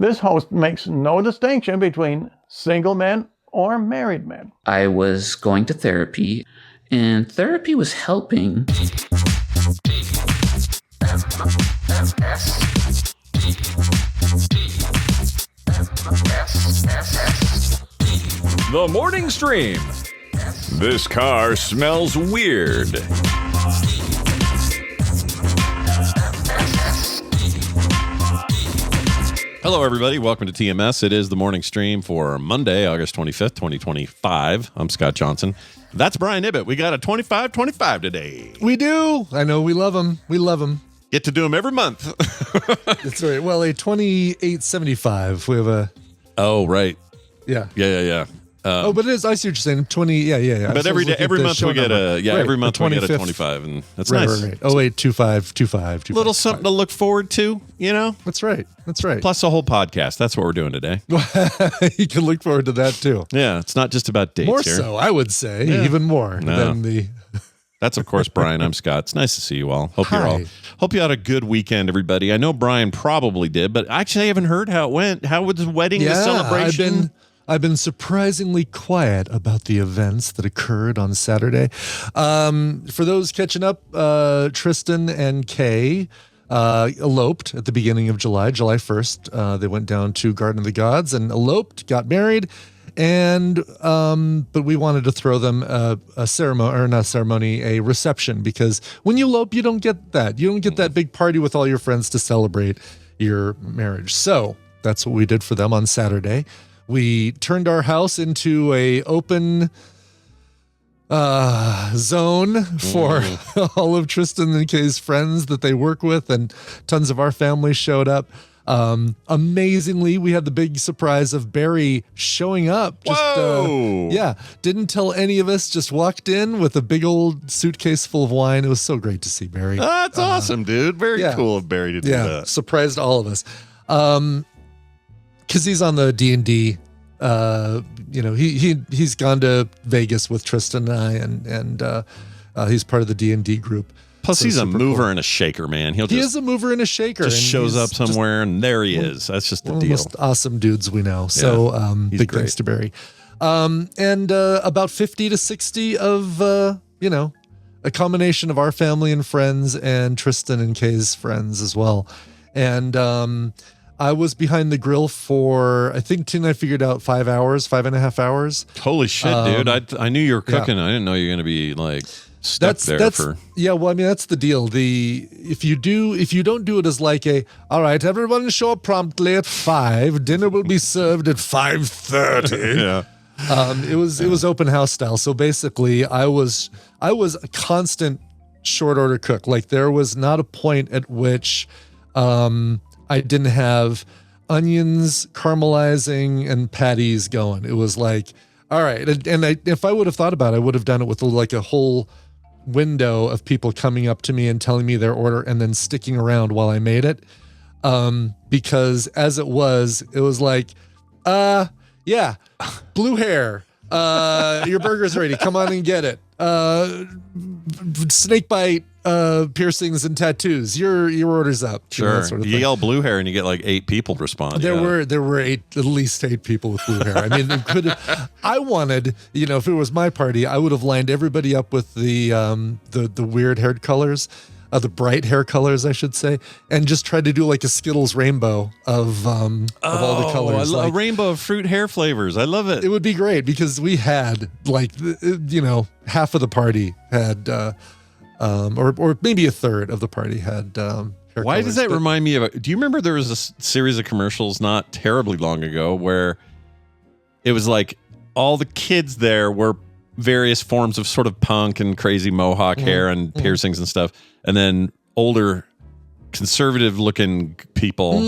This host makes no distinction between single men or married men. I was going to therapy, and therapy was helping. The Morning Stream. This car smells weird. Hello, everybody. Welcome to TMS. It is the morning stream for Monday, August 25th, 2025. I'm Scott Johnson. That's Brian Ibbett. We got a 25-25 today. We do. I know. We love them. We love them. Get to do them every month. That's right. Well, a 28.75. We have a... Oh, right. Yeah. Yeah. But it is. I see what you're saying. 20. Yeah. But every month we get a right, every month we get a 25, and that's nice. Right. Oh wait, 25. Little something to look forward to, you know. That's right. Plus a whole podcast. That's what we're doing today. You can look forward to that too. Yeah, it's not just about dates more here. So, I would say, even more than the. That's of course Brian. I'm Scott. It's nice to see you all. Hope you had a good weekend, everybody. I know Brian probably did, but actually I haven't heard how it went. How was the wedding, the celebration? I've been surprisingly quiet about the events that occurred on Saturday. For those catching up, Tristan and Kay eloped at the beginning of July 1st. They went down to Garden of the Gods and eloped, got married, and but we wanted to throw them a ceremony, or not a ceremony, a reception, because when you elope, you don't get that. You don't get that big party with all your friends to celebrate your marriage. So that's what we did for them on Saturday. We turned our house into a open zone for all of Tristan and Kay's friends that they work with, and tons of our family showed up. Amazingly, we had the big surprise of Barry showing up. Didn't tell any of us, just walked in with a big old suitcase full of wine. It was so great to see Barry. That's awesome, dude. Very cool of Barry to do that. Surprised all of us. Because he's on the D&D, he's gone to Vegas with Tristan and I, and he's part of the D&D group. Plus, he's a mover and a shaker, man. He is a mover and a shaker. Just shows up somewhere, and there he is. That's just the deal. Most awesome dudes we know. So big thanks to Barry. And about 50 to 60 of, a combination of our family and friends and Tristan and Kay's friends as well. And I was behind the grill for, I think Tina figured out 5.5 hours. Holy shit, dude. I knew you were cooking. I didn't know you were going to be like stuck there for. Yeah, well, I mean, that's the deal. If you don't do it as like all right, everyone show up promptly at 5, dinner will be served at 5:30. Yeah. It was open house style. So basically I was a constant short order cook. Like there was not a point at which, I didn't have onions, caramelizing, and patties going. It was like, all right. And if I would have thought about it, I would have done it with like a whole window of people coming up to me and telling me their order and then sticking around while I made it. Because as it was like, blue hair, your burger's ready. Come on and get it. Snake bite, piercings and tattoos. Your order's up. Sure. Sort of you yell blue hair and you get like 8 people to respond. There were at least 8 people with blue hair. I mean, I wanted, if it was my party, I would have lined everybody up with the weird hair colors, the bright hair colors, I should say, and just tried to do like a Skittles rainbow of all the colors. A rainbow of fruit hair flavors. I love it. It would be great because we had half of the party had, or maybe a third of the party had hair Why colors, does that remind me of? Do you remember there was a series of commercials not terribly long ago where it was like all the kids there were various forms of sort of punk and crazy mohawk hair and piercings and stuff, and then older conservative looking people.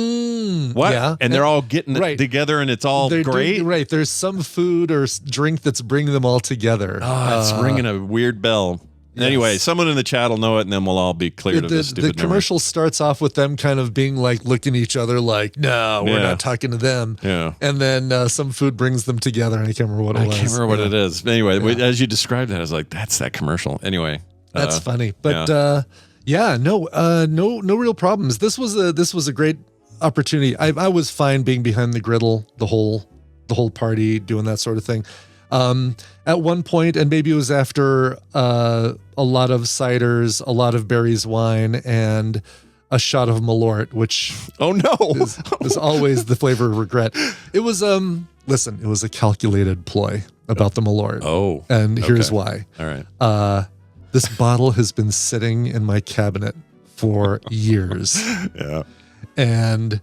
What? Yeah. And they're all getting it together and it's all great. Right. There's some food or drink that's bringing them all together. Oh, it's ringing a weird bell. Yes. Anyway, someone in the chat will know it, and then we'll all be cleared of this stupid The commercial starts off with them kind of being like looking at each other like, no, we're not talking to them. Yeah. And then some food brings them together, and I can't remember what it was. I can't remember what it is. Anyway, as you described that, I was like, that's that commercial. Anyway. That's funny. But no real problems. This was a great opportunity. I was fine being behind the griddle the whole party, doing that sort of thing. At one point, and maybe it was after a lot of ciders, a lot of Barry's wine, and a shot of Malort, which is always the flavor of regret. It was listen, it was a calculated ploy about the Malort. Oh, and here's why. All right. This bottle has been sitting in my cabinet for years. Yeah. And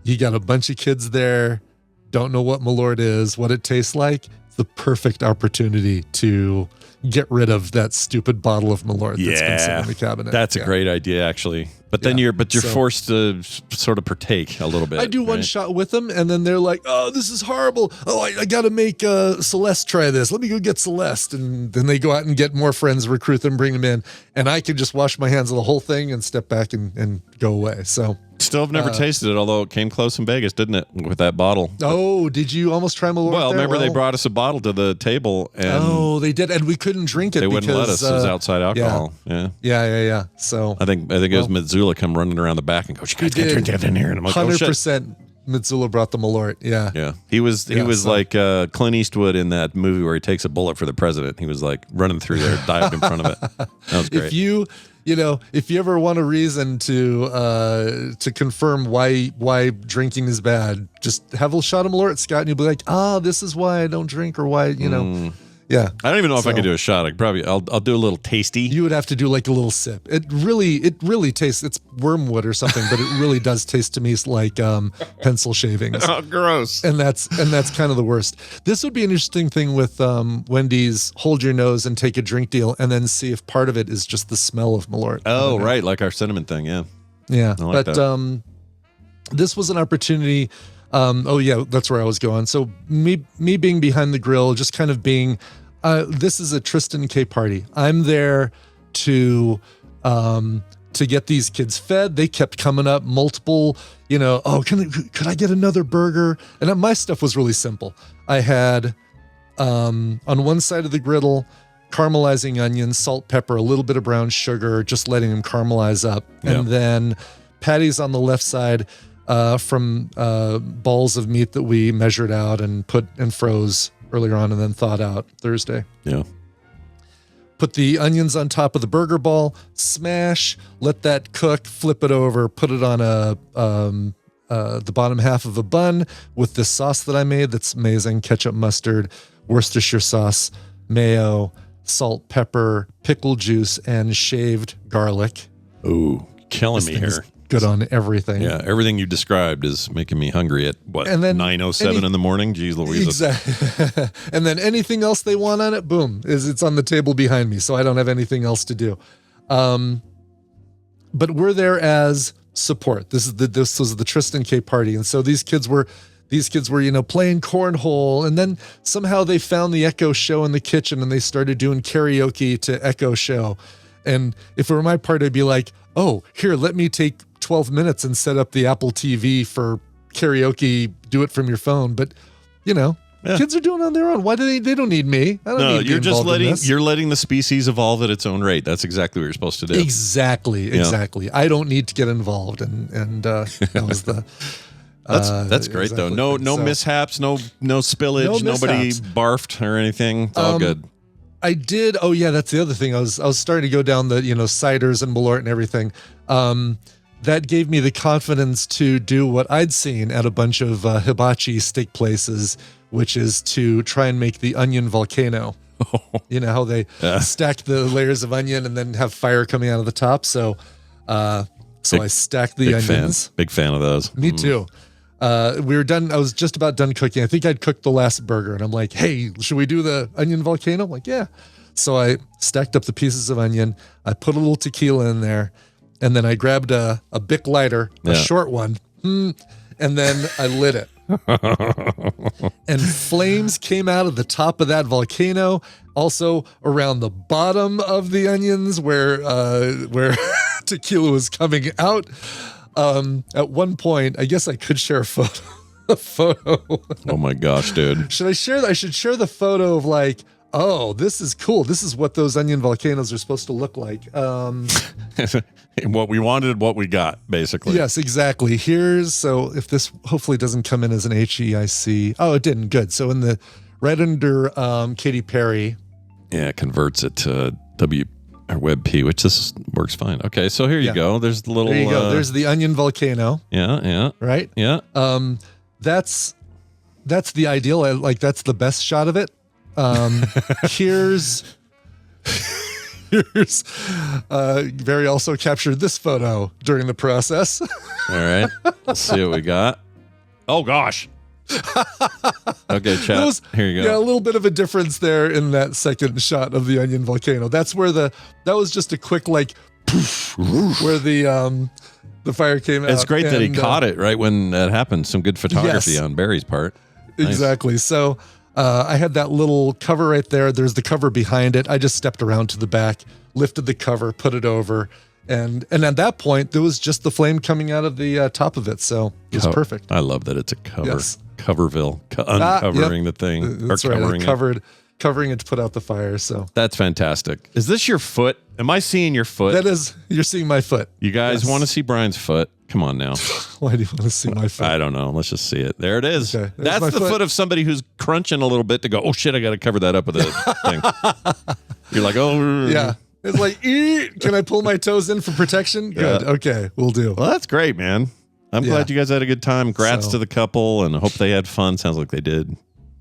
you got a bunch of kids there, don't know what Malort is, what it tastes like. It's the perfect opportunity to get rid of that stupid bottle of Malort that's been sitting in the cabinet. That's a great idea, actually. But then you're forced to sort of partake a little bit. I do one shot with them, and then they're like, "Oh, this is horrible. Oh, I got to make Celeste try this. Let me go get Celeste." And then they go out and get more friends, recruit them, bring them in, and I can just wash my hands of the whole thing and step back and go away. So still have never tasted it, although it came close in Vegas, didn't it, with that bottle? Oh, did you almost try Malort? Well, remember they brought us a bottle to the table, and they did, and we couldn't drink it. They wouldn't let us. It was outside alcohol. Yeah. So I think it was Mitsula come running around the back and go, "You guys can't drink that in here." And I'm like, 100%. Mitsula brought the Malort. Yeah. He was like Clint Eastwood in that movie where he takes a bullet for the president. He was like running through there, dived in front of it. That was great. If you ever want a reason to confirm why drinking is bad, just have a shot of Malort, Scott, and you'll be like, this is why I don't drink, or why, Yeah. I don't even know if I could do a shot. I'll do a little tasty. You would have to do like a little sip. It really tastes, it's wormwood or something, but it really does taste to me like pencil shavings. Oh, gross. And that's kind of the worst. This would be an interesting thing with Wendy's hold your nose and take a drink deal, and then see if part of it is just the smell of Malort. Oh, right. Like our cinnamon thing. Yeah. Yeah. Like but this was an opportunity. That's where I was going. So me being behind the grill, just kind of being, this is a Tristan K party. I'm there to get these kids fed. They kept coming up multiple, could I get another burger? And my stuff was really simple. I had, on one side of the griddle, caramelizing onions, salt, pepper, a little bit of brown sugar, just letting them caramelize up. Yeah. And then patties on the left side, from balls of meat that we measured out and put and froze earlier on and then thawed out Thursday. Yeah. Put the onions on top of the burger ball, smash, let that cook, flip it over, put it on the bottom half of a bun with this sauce that I made that's amazing: ketchup, mustard, Worcestershire sauce, mayo, salt, pepper, pickle juice, and shaved garlic. Ooh, killing me here. Good on everything. Yeah, everything you described is making me hungry at 9:07 in the morning. Jeez Louise. Exactly. And then anything else they want on it, boom, it's on the table behind me, so I don't have anything else to do. But we're there as support. This was the Tristan K party, and so these kids were playing cornhole, and then somehow they found the Echo Show in the kitchen, and they started doing karaoke to Echo Show. And if it were my part, I'd be like, "Oh, here, let me take 12 minutes and set up the Apple TV for karaoke, do it from your phone." But, kids are doing it on their own. Why do they don't need me. I don't need to be involved in this. You're letting the species evolve at its own rate. That's exactly what you're supposed to do. Exactly. I don't need to get involved. And that was the That's great though. No mishaps, no spillage, nobody barfed or anything. It's all good. I did. Oh yeah, that's the other thing. I was starting to go down the ciders and Malort and everything. That gave me the confidence to do what I'd seen at a bunch of hibachi steak places, which is to try and make the Onion Volcano. You know how they stack the layers of onion and then have fire coming out of the top. So I stacked the onions. Big fan of those. Me too. We were done. I was just about done cooking. I think I'd cooked the last burger, and I'm like, "Hey, should we do the Onion Volcano?" I'm like, "Yeah." So I stacked up the pieces of onion. I put a little tequila in there, and then I grabbed a Bic lighter, a short one, and then I lit it. And flames came out of the top of that volcano, also around the bottom of the onions where tequila was coming out. At one point, I guess I could share a photo. Oh my gosh, dude. Should I share? I should share the photo of like Oh, this is cool. This is what those onion volcanoes are supposed to look like. What we wanted, what we got, basically. Yes, exactly. So if this hopefully doesn't come in as an HEIC. Oh, it didn't. Good. So in the right under Katy Perry. Yeah, it converts it to WebP, which this works fine. Okay, so here you go. There's the little. There you go. There's the onion volcano. Yeah. Right? Yeah. That's the ideal. That's the best shot of it. Here's Barry also captured this photo during the process. All right. Let's see what we got. Oh gosh. Okay, chat. Here you go. Yeah, a little bit of a difference there in that second shot of the onion volcano. That's where that was just a quick poof, where the fire came out. It's great that he caught it right when that happened. Some good photography on Barry's part. Nice. Exactly. So I had that little cover right there. There's the cover behind it. I just stepped around to the back, lifted the cover, put it over. And at that point, there was just the flame coming out of the top of it. So it was perfect. I love that it's a cover. Yes. Coverville. Uncovering the thing. That's right. Covering it to put out the fire. So that's fantastic. Is this your foot? Am I seeing your foot? That is. You're seeing my foot. You guys want to see Brian's foot? Come on now. Why do you want to see my foot? I don't know. Let's just see it. There it is. Okay, that's the foot of somebody who's crunching a little bit to go, oh shit, I got to cover that up with a thing. You're like, oh. Yeah. It's like, can I pull my toes in for protection? Good. Yeah. Okay, we'll do. Well, that's great, man. I'm glad you guys had a good time. Congrats to the couple, and I hope they had fun. Sounds like they did.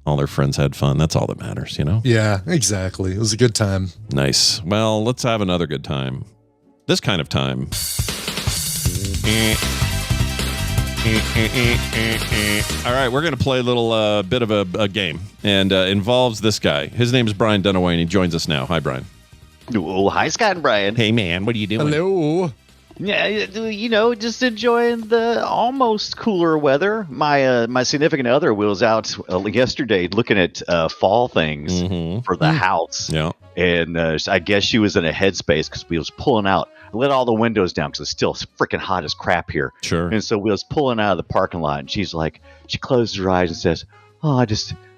All their friends had fun. That's all that matters, you know? Yeah, exactly. It was a good time. Nice. Well, let's have another good time. This kind of time. All right, we're going to play a little bit of a game, and involves this guy. His name is Brian Dunaway, and he joins us now. Hi, Brian. Oh, hi, Scott and Brian. Hey, man, what are you doing? Hello. Yeah, just enjoying the almost cooler weather. My significant other was out yesterday looking at fall things for the house. Yeah. And I guess she was in a headspace because we was pulling out. I let all the windows down because it's still freaking hot as crap here. Sure. And so we was pulling out of the parking lot, and she's like, she closes her eyes and says, "Oh,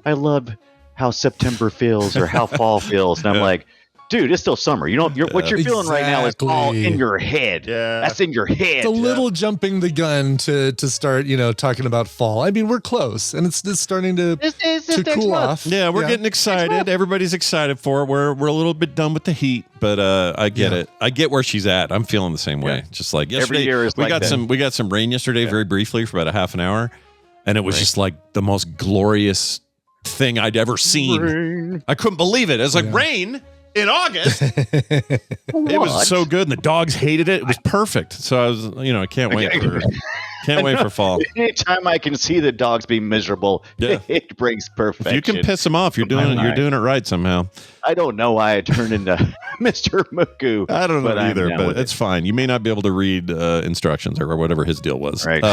I love how September feels or how fall feels." And I'm like, dude, it's still summer. What you're feeling right now is all in your head. Yeah. That's in your head. It's a little jumping the gun to start, talking about fall. I mean, we're close, and it's starting to cool off. Yeah, we're getting excited. Everybody's excited for it. We're a little bit done with the heat, but I get it. I get where she's at. I'm feeling the same way. Just like yesterday, every year is we got some rain yesterday, very briefly for about a half an hour, and it was just like the most glorious thing I'd ever seen. Rain. I couldn't believe it. It was like rain in August. It was so good, and the dogs hated it. It was perfect. So I was, I can't wait for fall. Anytime I can see the dogs be miserable, it brings perfection. If you can piss them off, you're doing it right somehow. I don't know why I turned into Mr. Muku. I don't know either, but it's fine. You may not be able to read instructions or whatever his deal was. Right.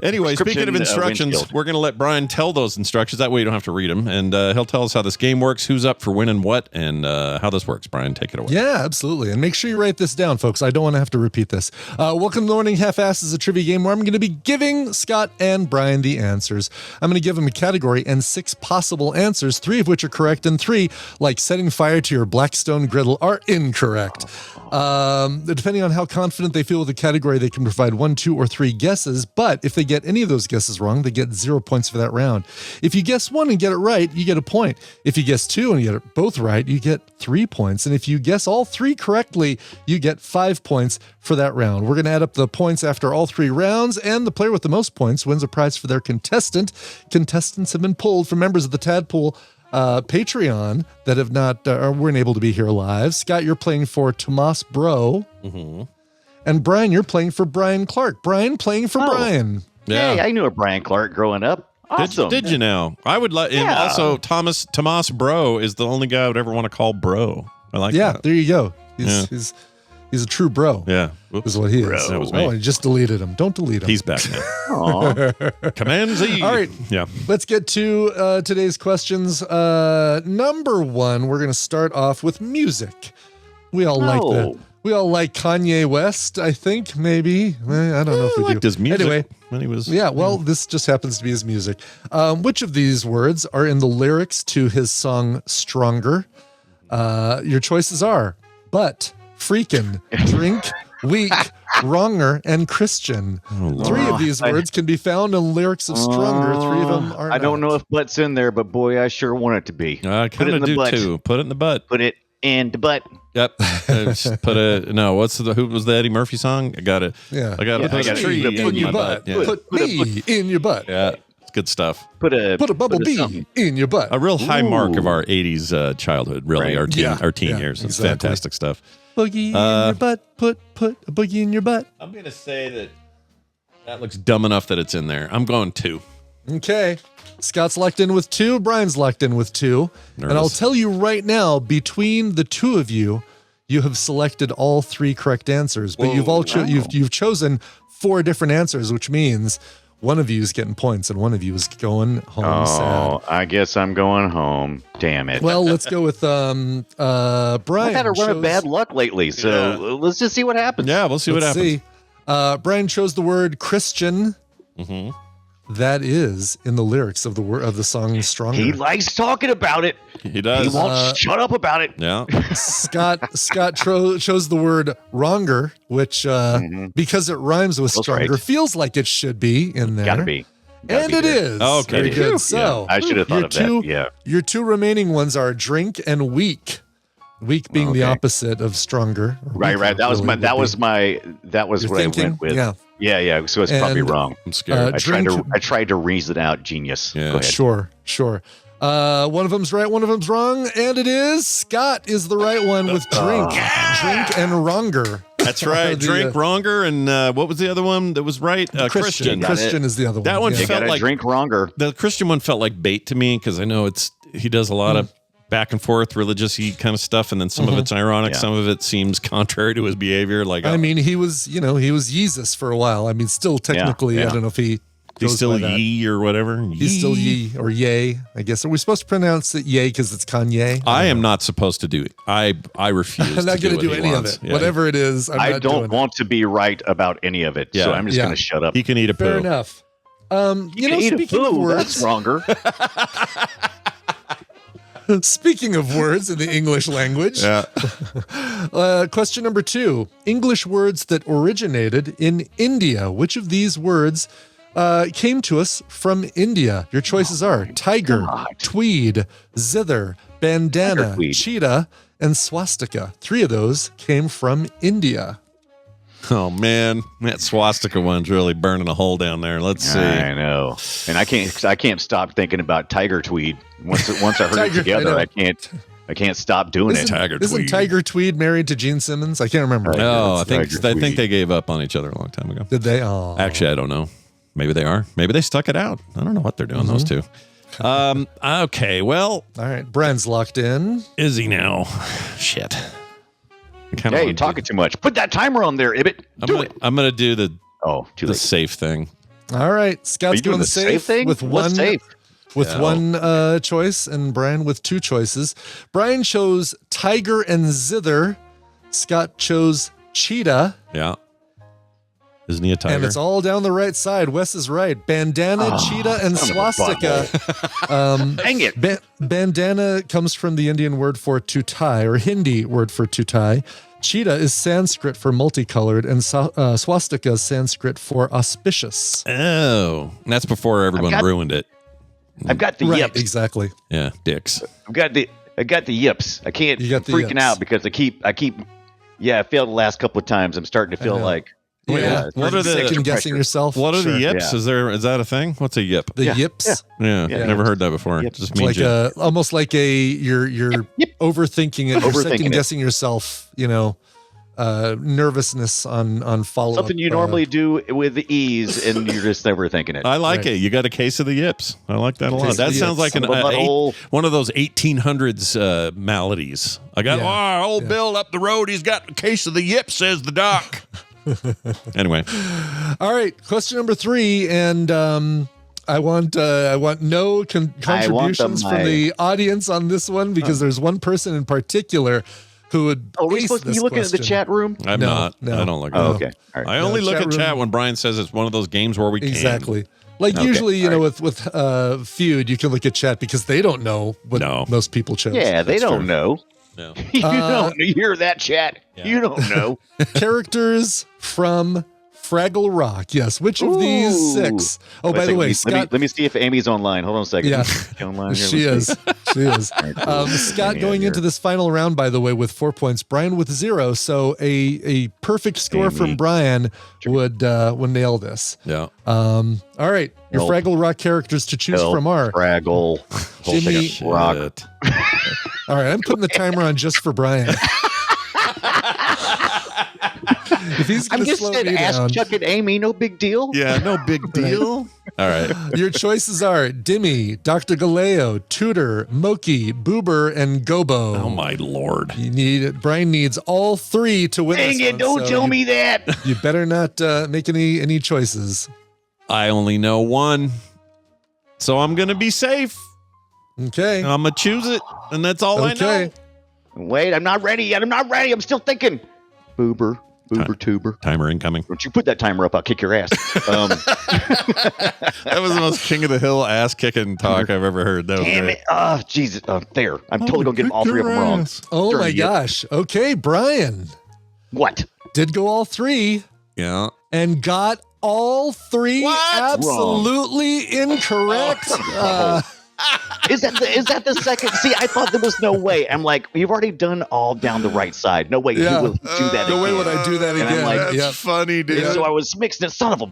Anyway, speaking of instructions, we're going to let Brian tell those instructions. That way you don't have to read them. And he'll tell us how this game works, who's up for winning what, and how this works. Brian, take it away. Yeah, absolutely. And make sure you write this down, folks. I don't want to have to repeat this. Welcome to Morning Half-Ass is a trivia game where I'm going to be giving Scott and Brian the answers. I'm going to give them a category and 6 possible answers, 3 of which are correct and 3, like setting fire to your Blackstone griddle, are incorrect. Depending on how confident they feel with the category, they can provide 1, 2, or 3 guesses, but if they get any of those guesses wrong, they get 0 points for that round. If you guess 1 and get it right, you get a point. If you guess 2 and you get it both right, you get 3 points. And if you guess all 3 correctly, you get 5 points for that round. We're going to add up the points after all 3 rounds, and the player with the most points wins a prize for their contestant. Contestants have been pulled from members of the Tadpool Patreon that have not weren't able to be here live. Scott, you're playing for Tomas Bro, and Brian, you're playing for Brian Clark. Brian playing for Brian. Yeah. Hey, I knew a Brian Clark growing up. Awesome. Did you know? I would like. And also, Tomas Bro is the only guy I would ever want to call bro. I like that. Yeah, there you go. He's a true bro. Yeah. Oops. Is what he is. That was me. Oh, I just deleted him. Don't delete him. He's back now. Command Z. All right. Yeah. Let's get to today's questions. Number 1, we're going to start off with music. We all like Kanye West, I think, maybe. I don't know if we do. His music. Anyway, when he was. Yeah, well, this just happens to be his music. Which of these words are in the lyrics to his song Stronger? Your choices are butt, freaking, drink, weak, wronger, and Christian. Oh, 3 of these words can be found in lyrics of Stronger. 3 of them are I don't know if butt's in there, but boy, I sure want it to be. I Put it kind in of the do butt. too. Put it in the butt. Put it in the butt. Yep. Just put a no. Who was the Eddie Murphy song? I got it. Yeah. I got to Yeah, put I a gotta tree put in your my butt. Yeah. Put me in your butt. Yeah. It's good stuff. Put a Bumblebee something. in your butt. A real high mark of Ooh. our '80s childhood. Really, Right. our teen years. It's exactly. fantastic stuff. Boogie in your butt. Put a boogie in your butt. I'm gonna say that looks dumb enough that it's in there. I'm going 2. Okay. Scott's locked in with 2. Brian's locked in with 2. And I'll Nervous. tell you right now, between the 2 of you, you have selected all 3 correct answers. But you've all you've chosen 4 different answers, which means one of you is getting points and one of you is going home sad. I guess I'm going home. Damn it. Well, let's go with Brian. I've had a run of chose- bad luck lately, so let's just see what happens. Yeah, we'll see what Let's happens. see. Brian chose the word Christian. Mm-hmm. That is in the lyrics of the song Stronger. He likes talking about it. He He does. won't shut up about it. Yeah. Scott chose the word wronger, which because it rhymes with That's stronger, right. feels like it should be in there. Gotta be. Gotta And be it there. is. Okay. Very good. Yeah, So I should have thought your of that. Yeah. Your 2 remaining ones are drink and weak. Weak being the Okay. opposite of stronger. Right. That was really my. would be. That was Your what thinking? I went with. Yeah. Yeah. So it's probably And, wrong. I'm scared. I tried to reason it out. Genius. Yeah. Go ahead. Sure. One of them's right, one of them's wrong, and it is Scott is the right one with drink and wronger. That's right. The, Drink wronger, and what was the other one that was right? Christian. Christian is the other one. That one You felt gotta like drink wronger. the Christian one felt like bait to me because I know he does a lot of back and forth religious-y kind of stuff, and then some of it's ironic, Yeah. some of it seems contrary to his behavior. Like I mean, he was Jesus for a while. I mean, still technically, yeah. I don't know if he he's goes still by that. ye or whatever. He's still ye or yay, I guess. Are we supposed to pronounce it yay because it's Kanye? I am not supposed to do it. I refuse. I'm not going to do any of it. Yeah. Whatever it is, I'm I not don't doing it. want to be right about any of it, so Yeah. I'm just Yeah. going to shut up. He can eat a Fair poo. enough. Speaking of That's words, wronger. speaking of words in the English language, Yeah. question number 2: English words that originated in India. Which of these words came to us from India? Your choices are tiger, God. tweed, zither, bandana, Tiger, tweed. cheetah, and swastika. 3 of those came from India. Oh man, that swastika one's really burning a hole down there. Let's see. I know, and I can't stop thinking about tiger tweed. Once I heard Tiger, it together, I I can't stop doing it. Isn't Tiger Tweed married to Gene Simmons? I can't remember. No, I think Tiger Tweed. they gave up on each other a long time ago. Did they? Oh, Actually, I don't know. Maybe they are. Maybe they stuck it out. I don't know what they're doing. Those two. Okay. Well, all right. Brian's locked in. is he now? Shit. Hey, you're talking too much. Put that timer on there, Ibbit. Do it. I'm gonna do the Oh, too the late. safe thing. All right. Are Scott's you doing going the safe safe thing? with What's one safe? one choice, and Brian with 2 choices. Brian chose tiger and zither. Scott chose cheetah, Yeah. Isn't he a tiger? and it's all down the right side. Wes is right. Bandana, cheetah, and son of a swastika. Dang it. Bandana comes from the Indian word for to tie, or Hindi word for to tie. Cheetah is Sanskrit for multicolored, and swastika is Sanskrit for auspicious. Oh, that's before everyone got- ruined it. I've got the Right, yips. exactly. Yeah, dicks. I got the yips. I can't. You got I'm the freaking yips. out because I keep. Yeah, I failed the last couple of times. I'm starting to feel know. like. Yeah. What are the- second guessing yourself? What are Sure. the yips? Yeah. Is that a thing? What's a yip? The Yeah, yips? Yeah, Yeah. never heard that before. Yip. Just It's means like almost like you're overthinking it. You're Overthinking second it. guessing yourself. Nervousness on follow Something you normally do with ease, and you're just never thinking it. I like Right. it. You got a case of the yips. I like that a lot. Case of That the sounds yips. like Son of a butthole. one of those 1800s maladies. I got old Bill up the road. He's got a case of the yips, says the doc. Anyway, All right, question number 3, and I want no contributions from the audience on this one because there's one person in particular who would Are we ace supposed to be this looking at the question. chat room? I'm No, not. no. I don't look. Oh, at it. okay. All right. I only look chat at chat room- when Brian says it's one of those games where we can. Exactly. Like Okay, usually, you know, all with Feud, you can look at chat because they don't know what No. most people chose. Yeah, they That's don't true. know. No. You don't hear that chat. Yeah. You don't know. Characters from Fraggle Rock. Yes. Which of these Ooh. 6? Oh, Wait a by the second, way, Scott. let me see if Amy's online. Hold on a second. Yeah. She online here? She Let's is. see. She is. All right, cool. Scott Amy going out into here. this final round, by the way, with 4 points. Brian with 0. So a perfect score Amy. from Brian would nail this. Yeah. All right. Your Help. Fraggle Rock characters to choose Help, from are. Fraggle. Whole Jimmy- thing of rock. Shit. All right. I'm putting the timer on just for Brian. If he's going I'm to just slow saying, me ask down. Chuck and Amy. No big deal. Yeah. No big deal. All right. Your choices are Dimmy, Dr. Galeo, Tudor, Moki, Boober, and Gobo. Oh my lord. Brian needs all 3 to win Dang this it! one, Don't so tell you- me that. You better not make any choices. I only know one, so I'm gonna be safe. Okay. I'm gonna choose it, and that's all I Okay. know. Wait, I'm not ready yet. I'm not ready. I'm still thinking. Boober, tuber. Timer incoming. Don't you put that timer up? I'll kick your ass. That was the most king of the hill ass kicking talk I've ever heard. That was Damn great. it. Oh, Jesus. There. I'm totally going to get all 3 of them wrong. Oh Darn my you. gosh. Okay, Brian What? did go all 3 Yeah. and got all 3 What? absolutely incorrect. Is that the second? See, I thought there was no way. I'm like, you've already done all down the right side. No way Yeah. you will do that No way again. would I do that And I'm again. like, That's Yep. funny, dude. So I was mixing it. Son of a.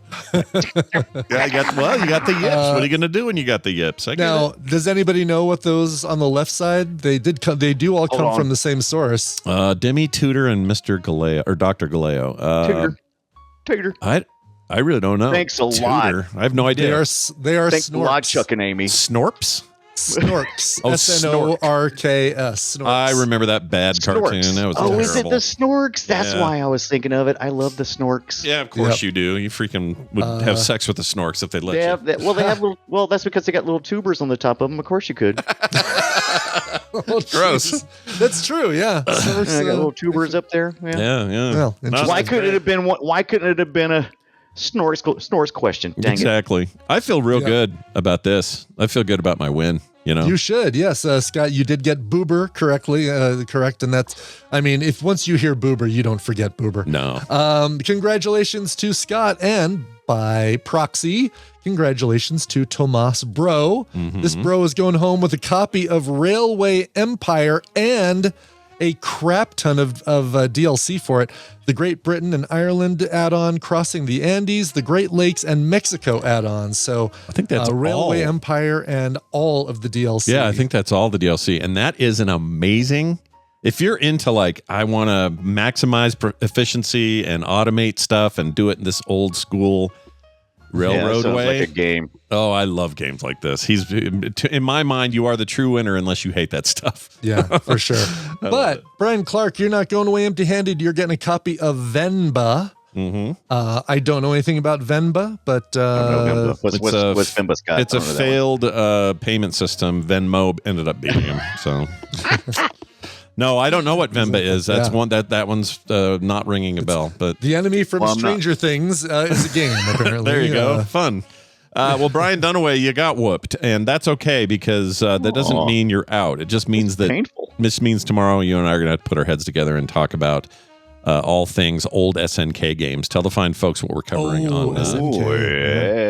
Yeah, you got the yips. What are you gonna do when you got the yips? I get Now, it. does anybody know what those on the left side? They do all come on. from the same source. Demi Tudor and Mr. Galeo or Dr. Galeo. Tutor. I really don't know. Thanks a lot. Tudor. I have no idea. They are Thanks a lot, Snorks. Chuck and Amy. Snorps. Snorks. Oh, Snorks. Snorks. I remember that bad Snorks. cartoon. That was Oh, terrible. is it the Snorks? That's Yeah. why I was thinking of it. I love the Snorks. Yeah, of course Yep. you do. You freaking would have sex with the Snorks if they'd let They you. have that. Well, they have little. Well, that's because they got little tubers on the top of them. Of course, you could. Oh, Gross. Jesus. That's true. Yeah. Snorks, I got little tubers up there. Yeah. Yeah, yeah. Well, No, Why that's couldn't great. it have been? Why couldn't it have been a Snorks question? Dang Exactly. I feel real Yeah. good about this. I feel good about my win. You know. You should, yes, Scott. You did get Boober correctly, correct, and that's. I mean, if once you hear Boober, you don't forget Boober. No. Congratulations to Scott, and by proxy, congratulations to Tomas Bro. Mm-hmm. This bro is going home with a copy of Railway Empire and a crap ton of DLC for it. The Great Britain and Ireland add-on, Crossing the Andes, the Great Lakes, and Mexico add-ons. So I think that's Railway all. Empire and all of the DLC. Yeah, I think that's all the DLC. And that is an amazing. If you're into like, I want to maximize efficiency and automate stuff and do it in this old school railroad sounds way. like a game. Oh, I love games like this. In my mind, you are the true winner unless you hate that stuff. Yeah, for sure. But Brian Clark, you're not going away empty-handed. You're getting a copy of Venba. Mm-hmm. I don't know anything about Venba, but What's Fimba's got? It's a I don't know that one. failed payment system. Venmo ended up beating him. So, no, I don't know what Venba is. That's Yeah. one that one's not ringing a bell. But the enemy from Well, I'm not- Stranger Things is a game, apparently. there you go, fun. Well, Brian Dunaway, you got whooped, and that's okay because that doesn't Aw. mean you're out. It just means that Painful. this means tomorrow you and I are going to have to put our heads together and talk about all things old SNK games. Tell the fine folks what we're covering Oh, on. SNK. Ooh,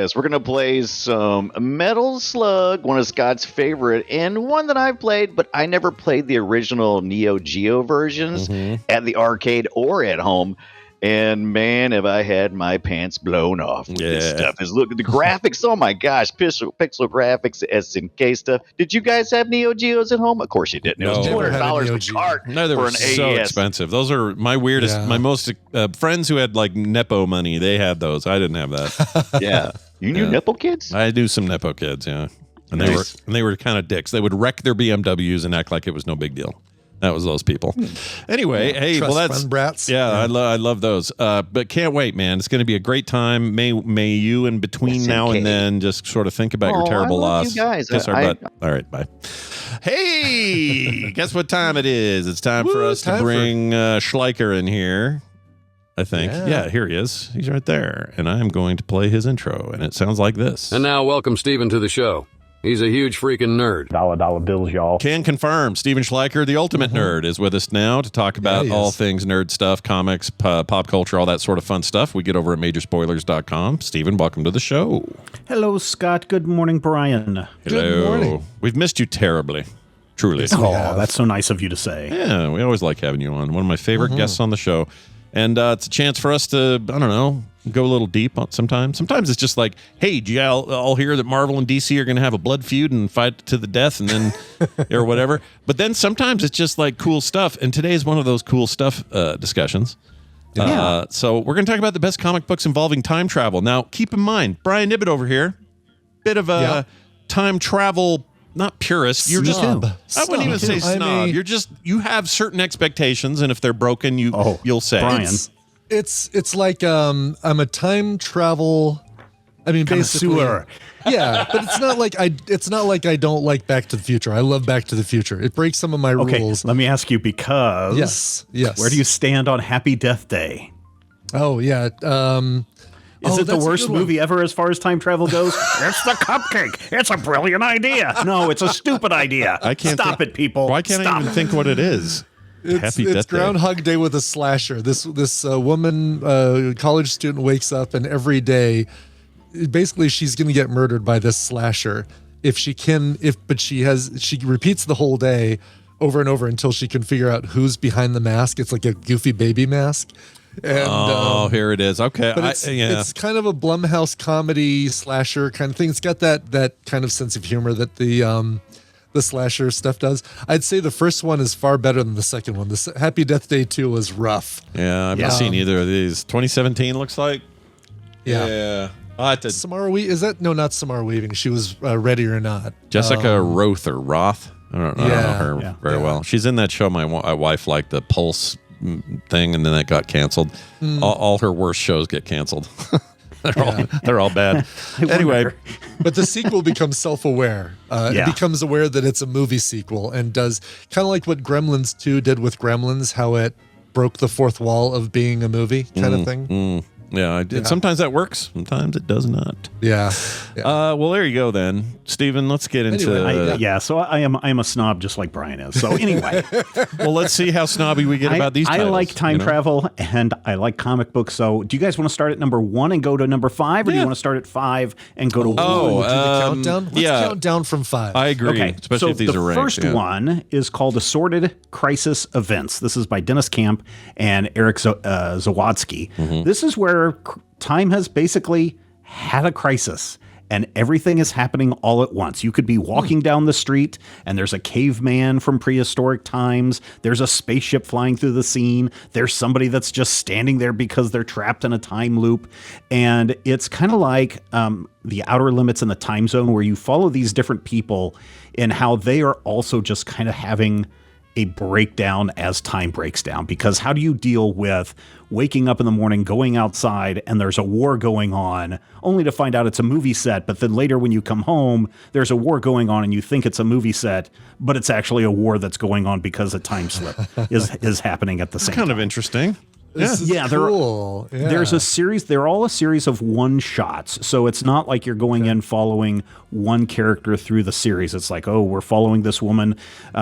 yes, we're gonna play some Metal Slug, one of Scott's favorite, and one that I've played, but I never played the original Neo Geo versions at the arcade or at home. And man, have I had my pants blown off with this Yeah. stuff. Is look at the graphics. Oh my gosh, pixel graphics, SNK stuff. Did you guys have Neo Geos at home? Of course you didn't. It was No. Never had a $200 Neo a Geo. cart No, they for were an so AES. expensive. Those are my weirdest, Yeah. my most friends who had like Nepo money. They had those. I didn't have that. Yeah, you knew Yeah. Nipple Kids. I do some Nepo kids, yeah, and Nice. they were kind of dicks. They would wreck their BMWs and act like it was no big deal. That was those people. Anyway, hey, Trust well that's fund brats. yeah, I love those. But can't wait, man. It's going to be a great time. May you in between now SNK. and then just sort of think about your Oh, terrible I love loss. you guys. Kiss our I- butt. All right, bye. Hey, guess what time it is? It's time for us to bring Schleicher in here. I think. Yeah, here he is. He's right there. And I'm going to play his intro, and it sounds like this. And now welcome Steven to the show. He's a huge freaking nerd. Dollar bills, y'all. Can confirm, Steven Schleicher, the ultimate nerd, is with us now to talk about all things nerd stuff, comics, pop culture, all that sort of fun stuff. We get over at majorspoilers.com. Steven, welcome to the show. Hello, Scott. Good morning, Brian. Hello. Good morning. We've missed you terribly. Truly. Oh, that's so nice of you to say. Yeah, we always like having you on. One of my favorite guests on the show. And it's a chance for us to, I don't know, go a little deep on sometimes. Sometimes it's just like, hey, do you all hear that Marvel and DC are going to have a blood feud and fight to the death and then, or whatever. But then sometimes it's just like cool stuff. And today is one of those cool stuff discussions. Yeah. So we're going to talk about the best comic books involving time travel. Now, keep in mind, Brian Nibbit over here, bit of a time travel not purist. You're just, I wouldn't even say snob. You're just, you have certain expectations, and if they're broken, you'll say. Brian. It's like I'm a time travel. I mean, basically, yeah, but it's not like I don't like Back to the Future. I love Back to the Future. It breaks some of my rules. Let me ask you, because yes, where do you stand on Happy Death Day? Oh yeah. Is it the worst movie ever as far as time travel goes? It's the cupcake. It's a brilliant idea. No, it's a stupid idea. I can't Stop it, people. Why can't I even think what it is? It's Death Groundhog Day with a slasher. This woman, college student, wakes up and every day, basically, she's going to get murdered by this slasher. But she repeats the whole day over and over until she can figure out who's behind the mask. It's like a goofy baby mask. And, here it is. Okay, but it's kind of a Blumhouse comedy slasher kind of thing. It's got that kind of sense of humor that the slasher stuff does. I'd say the first one is far better than the second one. The Happy Death Day 2 was rough. Yeah, I've not seen either of these. 2017 looks like. Yeah. Samara Weaving, not Samara Weaving. She was Ready or Not. Jessica Roth or Roth. I don't know her very well. She's in that show my wife liked, the Pulse thing, and then that got canceled. All her worst shows get canceled. They're all bad. Anyway, but the sequel becomes self-aware. It becomes aware that it's a movie sequel and does kind of like what Gremlins 2 did with Gremlins, how it broke the fourth wall of being a movie kind of thing. Yeah, sometimes that works. Sometimes it does not. Yeah. Well, there you go then, Steven. Let's get into. So I am a snob just like Brian is. So anyway, well, let's see how snobby we get about these titles. I like time travel and I like comic books. So do you guys want to start at number 1 and go to number 5, or do you want to start at 5 and go to 1? Do the countdown? Let's count down from 5. I agree. Okay, especially if these are ranked. The first one is called Assorted Crisis Events. This is by Dennis Camp and Eric Zawadsky. This is where time has basically had a crisis and everything is happening all at once. You could be walking down the street and there's a caveman from prehistoric times. There's a spaceship flying through the scene. There's somebody that's just standing there because they're trapped in a time loop. And it's kind of like The Outer Limits in the Time Zone, where you follow these different people and how they are also just kind of having a breakdown as time breaks down. Because how do you deal with waking up in the morning, going outside, and there's a war going on, only to find out it's a movie set, but then later when you come home, there's a war going on and you think it's a movie set, but it's actually a war that's going on because a time slip is happening at the same time. Kind of interesting. This is cool. There's a series. They're all a series of one shots. So it's not like you're going in following one character through the series. It's like, oh, we're following this woman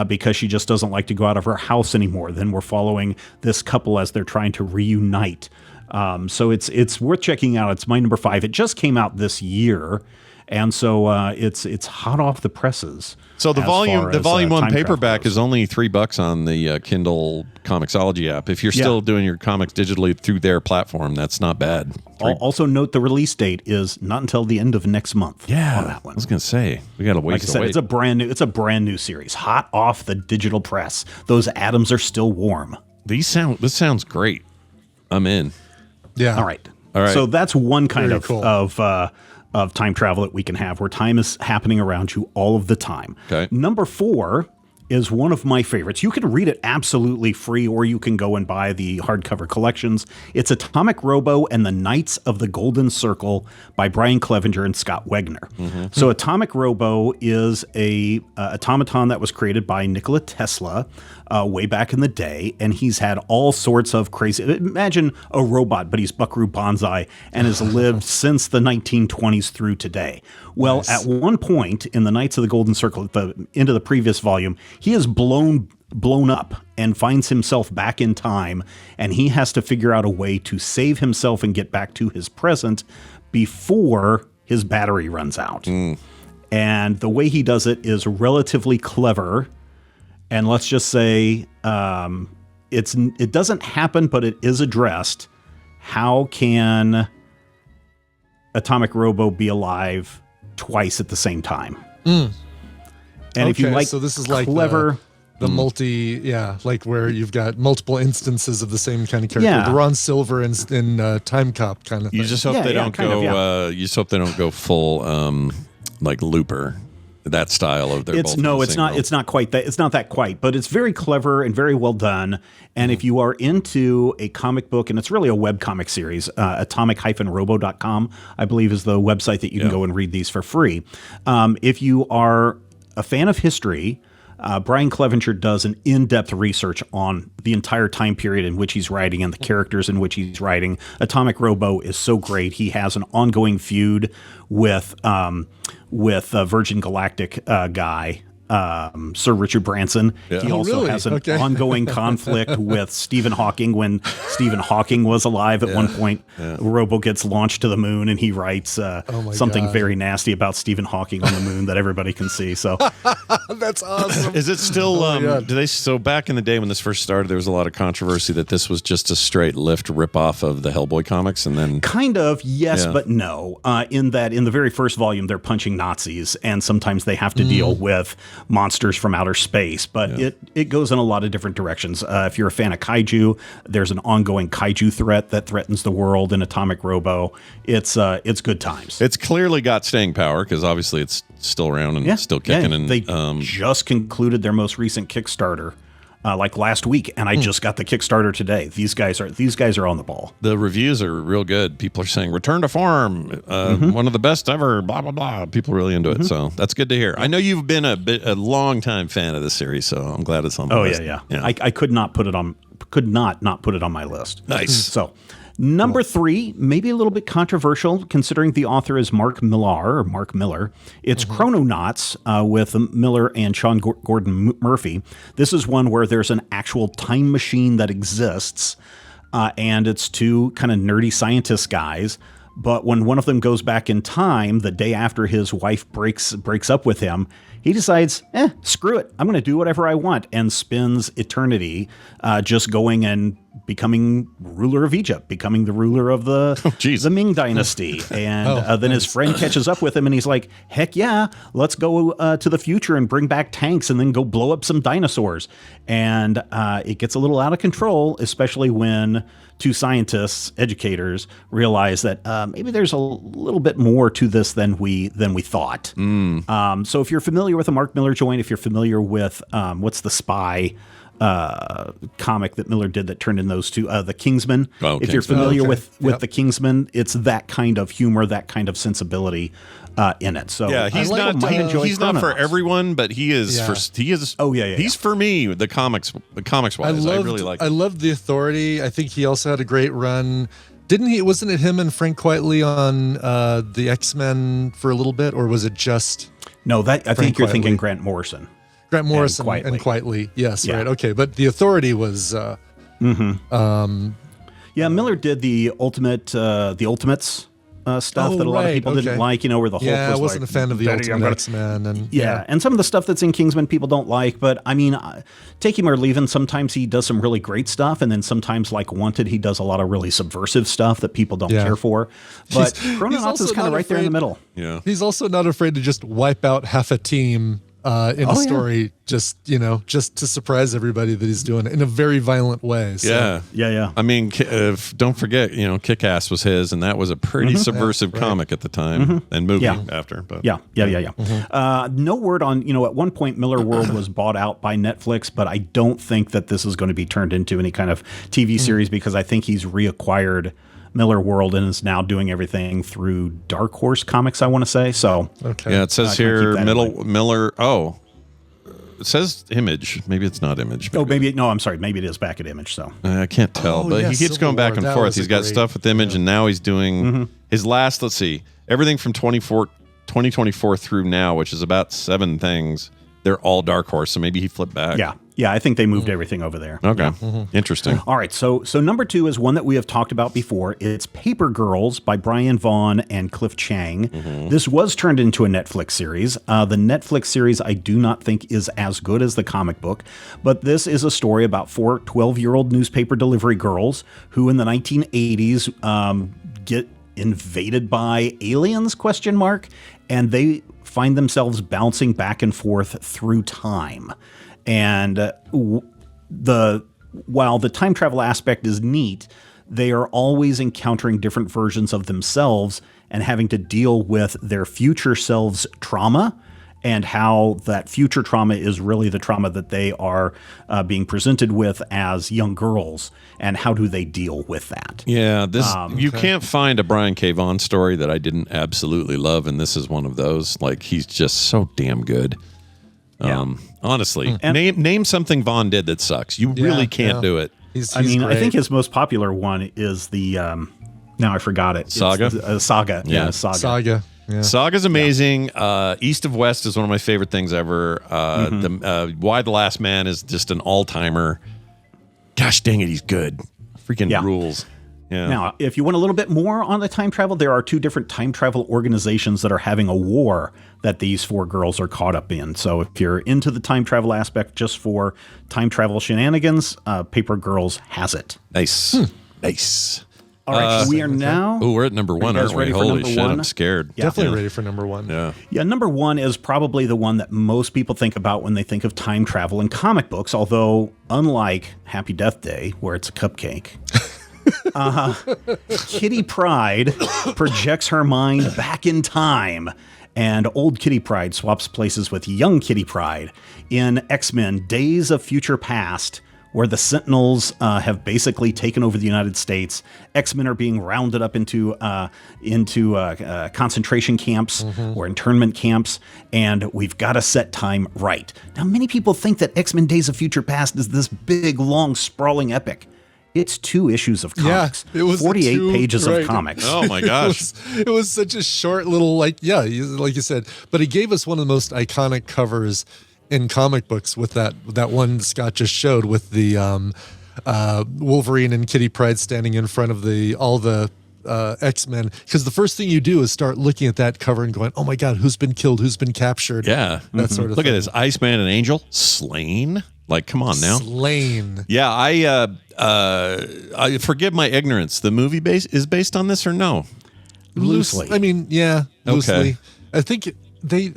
because she just doesn't like to go out of her house anymore. Then we're following this couple as they're trying to reunite. So it's worth checking out. It's my number 5. It just came out this year. And so it's hot off the presses. So the volume 1 paperback is only $3 on the Kindle Comixology app. If you're still doing your comics digitally through their platform, that's not bad. Also note the release date is not until the end of next month. Yeah, on that one. I was gonna say we got to wait. Like I said, it's a brand new series, hot off the digital press. Those atoms are still warm. This sounds great. I'm in. Yeah. All right. So that's one kind of time travel that we can have, where time is happening around you all of the time. Okay. Number 4 is one of my favorites. You can read it absolutely free, or you can go and buy the hardcover collections. It's Atomic Robo and the Knights of the Golden Circle by Brian Clevenger and Scott Wegner. So Atomic Robo is a automaton that was created by Nikola Tesla way back in the day, and he's had all sorts of crazy. Imagine a robot, but he's Buckaroo Banzai and has lived since the 1920s through today. Well, at one point in the Knights of the Golden Circle, at the end of the previous volume, he is blown up and finds himself back in time, and he has to figure out a way to save himself and get back to his present before his battery runs out. And the way he does it is relatively clever. And let's just say it doesn't happen, but it is addressed. How can Atomic Robo be alive twice at the same time? And if you like, so this is like clever, the multi, like where you've got multiple instances of the same kind of character. The Ron Silver in Time Cop kind of thing. You just hope they don't go. You just hope they don't go full like Looper. That style of their. It's not quite that. It's not that quite, but it's very clever and very well done. And if you are into a comic book, and it's really a webcomic series, atomic-robo.com, I believe, is the website that you can go and read these for free. If you are a fan of history, Brian Clevenger does an in-depth research on the entire time period in which he's writing and the characters in which he's writing. Atomic Robo is so great. He has an ongoing feud with Virgin Galactic guy, Sir Richard Branson. He also has an ongoing conflict with Stephen Hawking when Stephen Hawking was alive at one point. Robo gets launched to the moon, and he writes something very nasty about Stephen Hawking on the moon that everybody can see. So that's awesome. Is it still? So back in the day when this first started, there was a lot of controversy that this was just a straight lift ripoff of the Hellboy comics, and then kind of yes, but no. In that, in the very first volume, they're punching Nazis, and sometimes they have to deal with monsters from outer space, but it goes in a lot of different directions. If you're a fan of kaiju, there's an ongoing kaiju threat that threatens the world in Atomic Robo. It's good times. It's clearly got staying power because obviously it's still around and still kicking. And they just concluded their most recent Kickstarter like last week, and I just got the Kickstarter today. These guys are on the ball. The reviews are real good. People are saying return to form, one of the best ever. Blah blah blah. People are really into it, so that's good to hear. I know you've been a long time fan of this series, so I'm glad it's on the list. Yeah. I could not put it on my list. Nice. So. Number 3, maybe a little bit controversial, considering the author is Mark Miller. It's Chrononauts with Miller and Sean Gordon Murphy. This is one where there's an actual time machine that exists, and it's two kind of nerdy scientist guys. But when one of them goes back in time, the day after his wife breaks up with him, he decides, screw it, I'm going to do whatever I want, and spends eternity just going and becoming ruler of Egypt, becoming the ruler of the Ming Dynasty. And then his friend catches up with him, and he's like, heck yeah, let's go to the future and bring back tanks and then go blow up some dinosaurs. And it gets a little out of control, especially when two scientists, educators, realize that maybe there's a little bit more to this than we thought. So if you're familiar with a Mark Miller joint, if you're familiar with what's the spy comic that Miller did that turned in those two, the Kingsman. If you're familiar with the Kingsman, it's that kind of humor, that kind of sensibility in it. So he's not for everyone, but he is he's for me. The comics wise, I really like. I loved The Authority. I think he also had a great run. Didn't he? Wasn't it him and Frank Quitely on the X-Men for a little bit, or was it just? No, that I think you're thinking Grant Morrison. Grant Morrison and Quitely. Yes, right. Okay, but The Authority was. Miller did the Ultimates stuff that a lot of people didn't like. You know, where the Hulk was I wasn't a fan of the Ultimate X-Men, and and some of the stuff that's in Kingsman people don't like. But I mean, take him or leave him. Sometimes he does some really great stuff, and then sometimes, like Wanted, he does a lot of really subversive stuff that people don't care for. But Chrononauts is kind of right there in the middle. Yeah, he's also not afraid to just wipe out half a team in a story, just to surprise everybody that he's doing it in a very violent way. So. Yeah. I mean, don't forget, Kick-Ass was his, and that was a pretty subversive comic at the time and movie after. But No word on, at one point Miller World was bought out by Netflix, but I don't think that this is going to be turned into any kind of TV series because I think he's reacquired Miller World and is now doing everything through Dark Horse Comics, I want to say. So yeah, it says here Miller. Oh, it says Image. Maybe it's not Image. I'm sorry. Maybe it is back at Image. So I can't tell, but he keeps going back and forth. He's got stuff with Image, and now he's doing his last. Let's see, everything from 2024 through now, which is about 7 things. They're all Dark Horse, so maybe he flipped back. Yeah, I think they moved everything over there. Okay, interesting. All right, so number 2 is one that we have talked about before. It's Paper Girls by Brian Vaughn and Cliff Chang. This was turned into a Netflix series. The Netflix series I do not think is as good as the comic book, but this is a story about 4 12-year-old newspaper delivery girls who in the 1980s get invaded by aliens, ? And they find themselves bouncing back and forth through time. And while the time travel aspect is neat, they are always encountering different versions of themselves and having to deal with their future selves' trauma and how that future trauma is really the trauma that they are being presented with as young girls, and how do they deal with that? Yeah, you can't find a Brian K. Vaughan story that I didn't absolutely love, and this is one of those. Like, he's just so damn good. Honestly, name something Vaughn did that sucks. You really can't do it. He's I great. think his most popular one is the now I forgot it. Saga? Saga. Yeah. Saga. Yeah. Saga's amazing. East of West is one of my favorite things ever. Why the Last Man is just an all-timer. Gosh dang it, he's good. Freaking rules. Yeah. Now, if you want a little bit more on the time travel, there are 2 different time travel organizations that are having a war that these 4 girls are caught up in. So if you're into the time travel aspect just for time travel shenanigans, Paper Girls has it. Nice. Nice. All right, we are now... Oh, we're at number 1, aren't we? Holy shit, I'm scared. Definitely ready for number 1. Yeah, number 1 is probably the one that most people think about when they think of time travel in comic books, although unlike Happy Death Day, where it's a cupcake... Kitty Pryde projects her mind back in time, and old Kitty Pryde swaps places with young Kitty Pryde in X-Men Days of Future Past, where the Sentinels have basically taken over the United States. X-Men are being rounded up into concentration camps or internment camps, and we've got to set time right. Now, many people think that X-Men Days of Future Past is this big, long, sprawling epic. It's 2 issues of comics. Yeah, it was 48 pages of comics. Oh my gosh. It was such a short little, like you said, but he gave us one of the most iconic covers in comic books with that one Scott just showed with the Wolverine and Kitty Pryde standing in front of all the X-Men, because the first thing you do is start looking at that cover and going, oh my God, who's been killed? Who's been captured? Yeah. That sort of Look thing. at this. Iceman and Angel slain. Like, come on now. Slain. Yeah, I forgive my ignorance. The movie is based on this or no? Loosely. I mean, yeah, loosely. Okay. I think they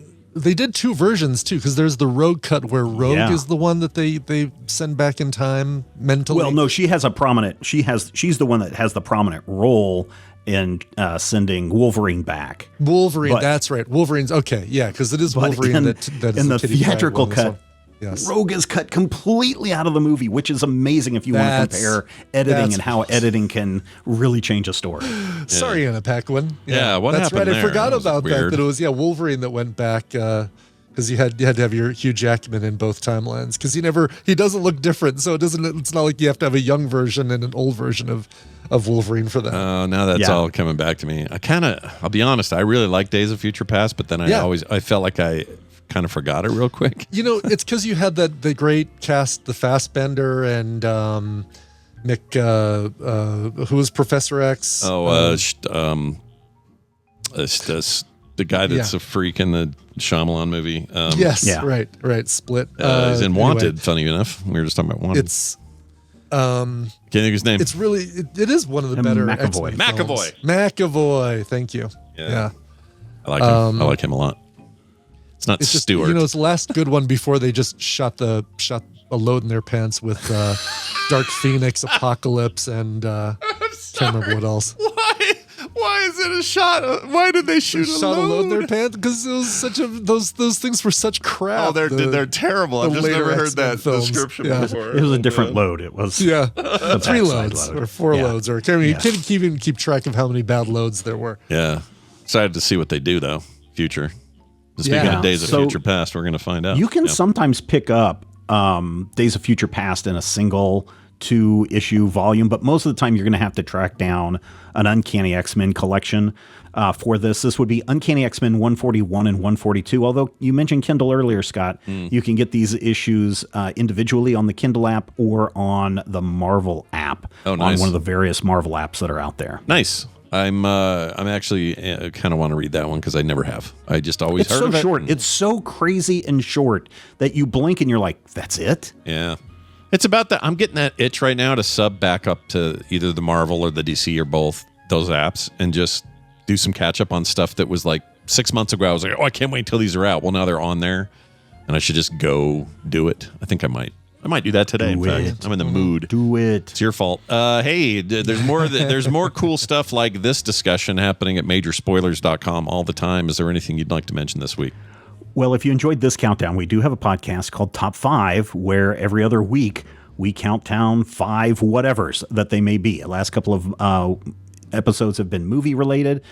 did 2 versions too, because there's the Rogue cut where Rogue is the one that they send back in time mentally. Well, no, she has a prominent. She's the one that has the prominent role in sending Wolverine back. Wolverine, that's right. Wolverine's okay, yeah, because it is Wolverine that is in the Kitty Pryde theatrical one, cut. Yes. Rogue is cut completely out of the movie, which is amazing if you want to compare editing and how editing can really change a story. Sorry, Anna Paquin. Yeah, what that's happened right. I there? forgot That was about weird. that it was Wolverine that went back because you had to have your Hugh Jackman in both timelines, because he doesn't look different, so it's not like you have to have a young version and an old version of Wolverine for that. Oh, now that's all coming back to me. I'll be honest, I really like Days of Future Past, but then I felt like I kind of forgot it real quick. It's because you had the great cast, the Fassbender and Mick, who was Professor X. The guy that's a freak in the Shyamalan movie. Right. Split. He's in Wanted. Anyway, funny enough, we were just talking about Wanted. It's can't think of his name. It's really it is one of the better McAvoy. X-Men films. McAvoy. Thank you. Yeah. I like him. I like him a lot. It's not It's just, Stewart. it's the last good one before they just shot a load in their pants with Dark Phoenix, Apocalypse, and can't remember what else. Why is it a shot? Why did they shoot Shot a load in their pants because it was such those things were such crap. Oh, they're terrible. I've just later never heard X-Men that films. description Yeah. before. It was a different load. It was 3 backside loads load. or 4 Yeah. loads, or I can't even keep track of how many bad loads there were. Yeah. Excited to see what they do, though. Future. Speaking Yeah. of Days of So Future Past, we're going to find out. You can Yeah. sometimes pick up Days of Future Past in a single 2-issue volume, but most of the time you're going to have to track down an Uncanny X-Men collection for this. This would be Uncanny X-Men 141 and 142. Although you mentioned Kindle earlier, Scott, you can get these issues individually on the Kindle app or on the Marvel app. Oh, nice. On one of the various Marvel apps that are out there. Nice. I'm actually kind of want to read that one because I never have. I just always It's heard so of it. short. It's so crazy and short that you blink and you're like, that's it? Yeah. It's about that. I'm getting that itch right now to sub back up to either the Marvel or the DC or both those apps and just do some catch up on stuff that was like 6 months ago. I was like, oh, I can't wait until these are out. Well, now they're on there and I should just go do it. I think I might do that today. In fact, I'm in the mood. Do it. It's your fault. Hey, there's more. There's more cool stuff like this discussion happening at majorspoilers.com all the time. Is there anything you'd like to mention this week? Well, if you enjoyed this countdown, we do have a podcast called Top 5, where every other week we count down 5 whatevers that they may be. The last couple of episodes have been movie related.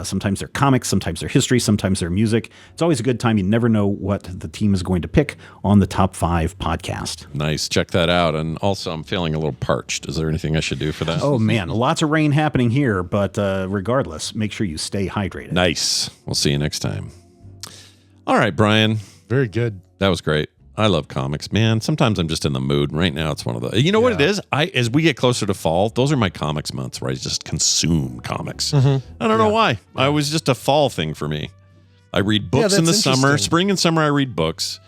Sometimes they're comics, sometimes they're history, sometimes they're music. It's always a good time. You never know what the team is going to pick on the Top 5 podcast. Nice. Check that out. And also, I'm feeling a little parched. Is there anything I should do for that? Oh, man, lots of rain happening here, but regardless, make sure you stay hydrated. Nice. We'll see you next time. All right, Brian. Very good. That was great. I love comics, man. Sometimes I'm just in the mood. Right now, it's one of the. You know what it is? As we get closer to fall, those are my comics months where I just consume comics. I don't know why. I was just a fall thing for me. I read books in the that's summer. interesting. Spring and summer, I read books.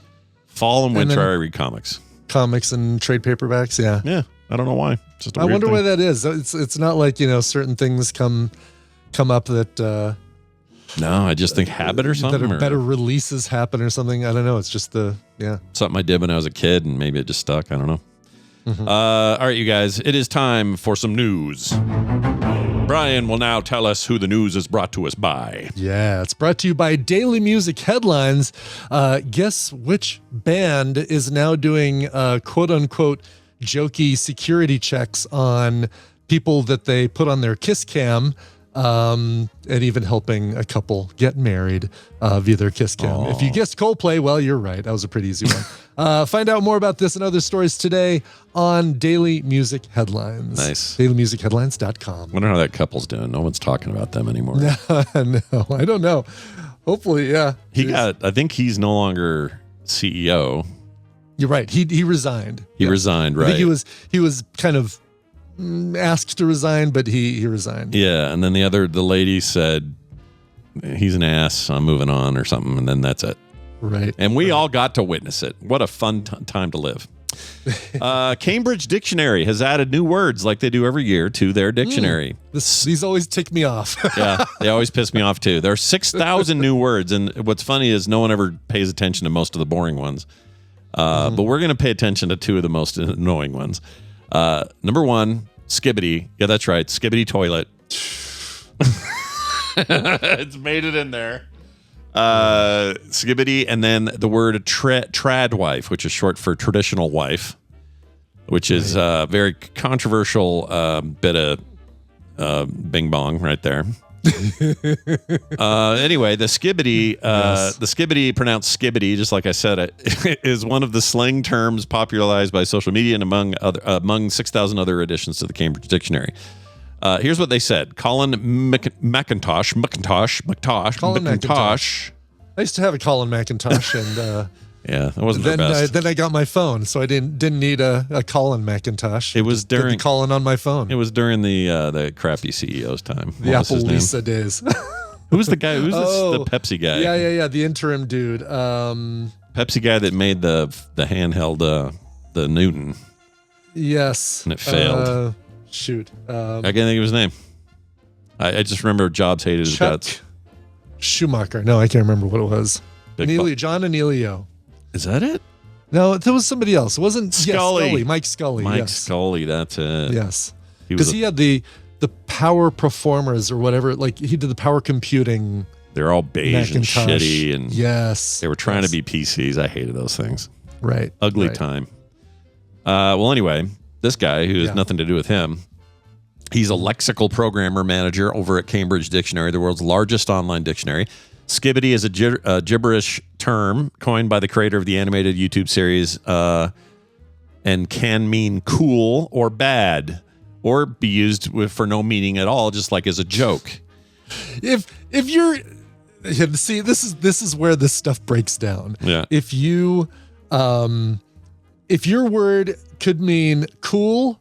Fall and winter, I read comics. Comics and trade paperbacks, yeah. Yeah, I don't know why. It's just a I weird wonder thing. why that is. It's not like certain things come up that No, I just think habit or something. that are or better releases happen or something. I don't know. It's just something I did when I was a kid, and maybe it just stuck. I don't know. All right, you guys, it is time for some news. Brian will now tell us who the news is brought to us by. Yeah, it's brought to you by Daily Music Headlines. Guess which band is now doing quote unquote jokey security checks on people that they put on their kiss cam, and even helping a couple get married via their kiss cam. If you guessed Coldplay, well, you're right. That was a pretty easy one. Find out more about this and other stories today on Daily Music Headlines. Nice. DailyMusicHeadlines.com. Wonder how that couple's doing. No one's talking about them anymore. No, I don't know. Hopefully, yeah. I think he's no longer CEO. You're right. He resigned. He resigned, right? I think he was kind of asked to resign, but he resigned. Yeah, and then the lady said, he's an ass, I'm moving on or something, and then that's it. Right. And we all got to witness it. What a fun time to live. Cambridge Dictionary has added new words like they do every year to their dictionary. These always tick me off. Yeah, they always piss me off too. There are 6,000 new words, and what's funny is no one ever pays attention to most of the boring ones. But we're going to pay attention to 2 of the most annoying ones. Number 1, skibidi. Yeah, that's right. Skibidi toilet. It's made it in there. Skibidi, and then the word trad wife, which is short for traditional wife, which is a very controversial bit of bing bong right there. Anyway, the skibidi, pronounced skibidi, just like I said it, is one of the slang terms popularized by social media and among 6,000 other additions to the Cambridge Dictionary. Here's what they said. Colin McIntosh. I used to have a Colin McIntosh, and yeah, that wasn't their best. then I got my phone, so I didn't need a Colin McIntosh. It was Did the during Colin on my phone. It was during the crappy CEO's time. The What was Apple his name? Lisa days. Who's the guy? Who's the Pepsi guy? Yeah. The interim dude. Pepsi guy that made the handheld the Newton. Yes. And it failed. Shoot. I can't think of his name. I just remember Jobs hated his guts. Schumacher. No, I can't remember what it was. John Anelio. Is that it? No, there was somebody else. It wasn't Scully. Yes, Mike Scully. Mike yes. Scully, that's it. Yes. was Because he had the Power Performers or whatever. Like he did the Power Computing. They're all beige and Macintosh. shitty, and Yes. they were trying to be PCs. I hated those things. Right. Ugly right. time. Well, anyway, this guy who has nothing to do with him, he's a lexical programmer manager over at Cambridge Dictionary, the world's largest online dictionary. Skibidi is a gibberish term coined by the creator of the animated YouTube series and can mean cool or bad or be used for no meaning at all, just like as a joke. If you're see, this is where this stuff breaks down. Yeah. If your word could mean cool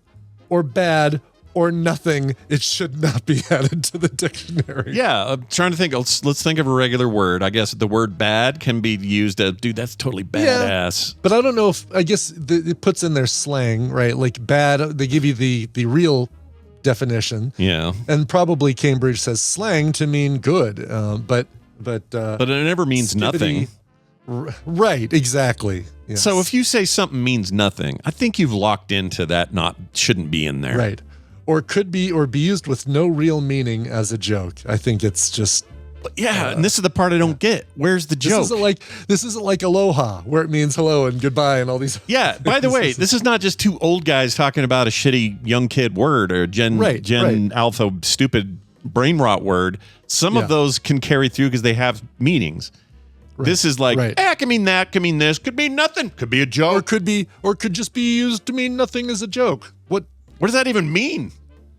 or bad or nothing, it should not be added to the dictionary. Yeah, I'm trying to think. Let's think of a regular word. I guess the word bad can be used as, dude, that's totally badass. But I don't know if, I guess it puts in their slang, right? Like bad, they give you the real definition. Yeah. And probably Cambridge says slang to mean good. But it never means nothing. Right, exactly. Yes. So if you say something means nothing, I think you've locked into that shouldn't be in there. Right. Or could be or be used with no real meaning as a joke. I think it's just and this is the part I don't get. Where's the joke? This isn't like aloha, where it means hello and goodbye and all these. Yeah. By the way, this is not just two old guys talking about a shitty young kid word or Gen Alpha stupid brain rot word. Some of those can carry through because they have meanings. Right. This is like, it can mean that, can mean this, could mean nothing, could be a joke, or could just be used to mean nothing as a joke. What does that even mean?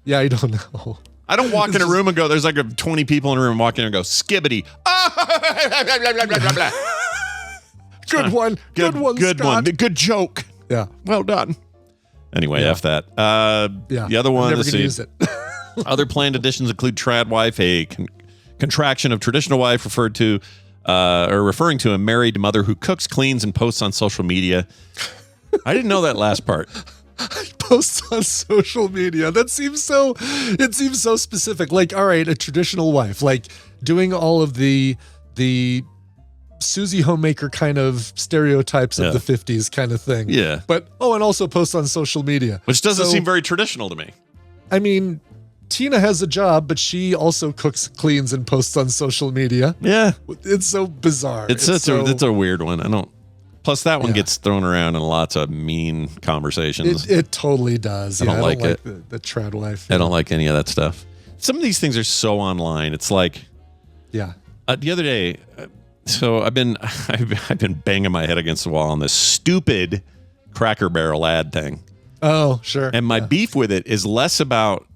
Yeah, I don't know. I don't walk in a room and go, there's like 20 people in a room and walk in and go, skibidi. Good one. Good one, Good Scott. one. Good joke. Yeah. Well done. Anyway, F that. The other one, I'm never gonna use it. Other planned additions include trad wife, a contraction of traditional wife referring to a married mother who cooks, cleans, and posts on social media. I didn't know that last part. Posts on social media. It seems so specific. Like, all right, a traditional wife, like doing all of the Susie Homemaker kind of stereotypes of the 50s kind of thing. Yeah. But, and also posts on social media. Which doesn't seem very traditional to me. I mean, Tina has a job, but she also cooks, cleans, and posts on social media. Yeah. It's so bizarre. It's a weird one. Plus, that one gets thrown around in lots of mean conversations. It totally does. I don't like it. The trad wife. I don't like any of that stuff. Some of these things are so online. It's like, the other day, so I've been banging my head against the wall on this stupid Cracker Barrel ad thing. Oh, sure. And my beef with it is less about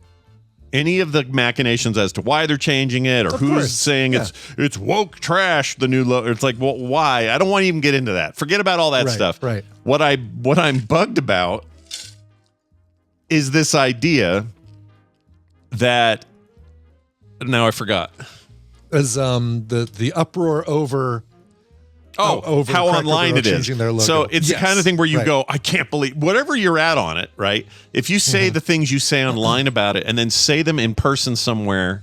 any of the machinations as to why they're changing it or who's saying it's woke trash, the new logo. It's like, well, why? I don't want to even get into that. Forget about all that stuff. Right. What I'm bugged about is this idea that now I forgot. As the uproar over how online it is. Their logo. So it's the kind of thing where you go, I can't believe whatever you're at on it, right? If you say the things you say online about it and then say them in person somewhere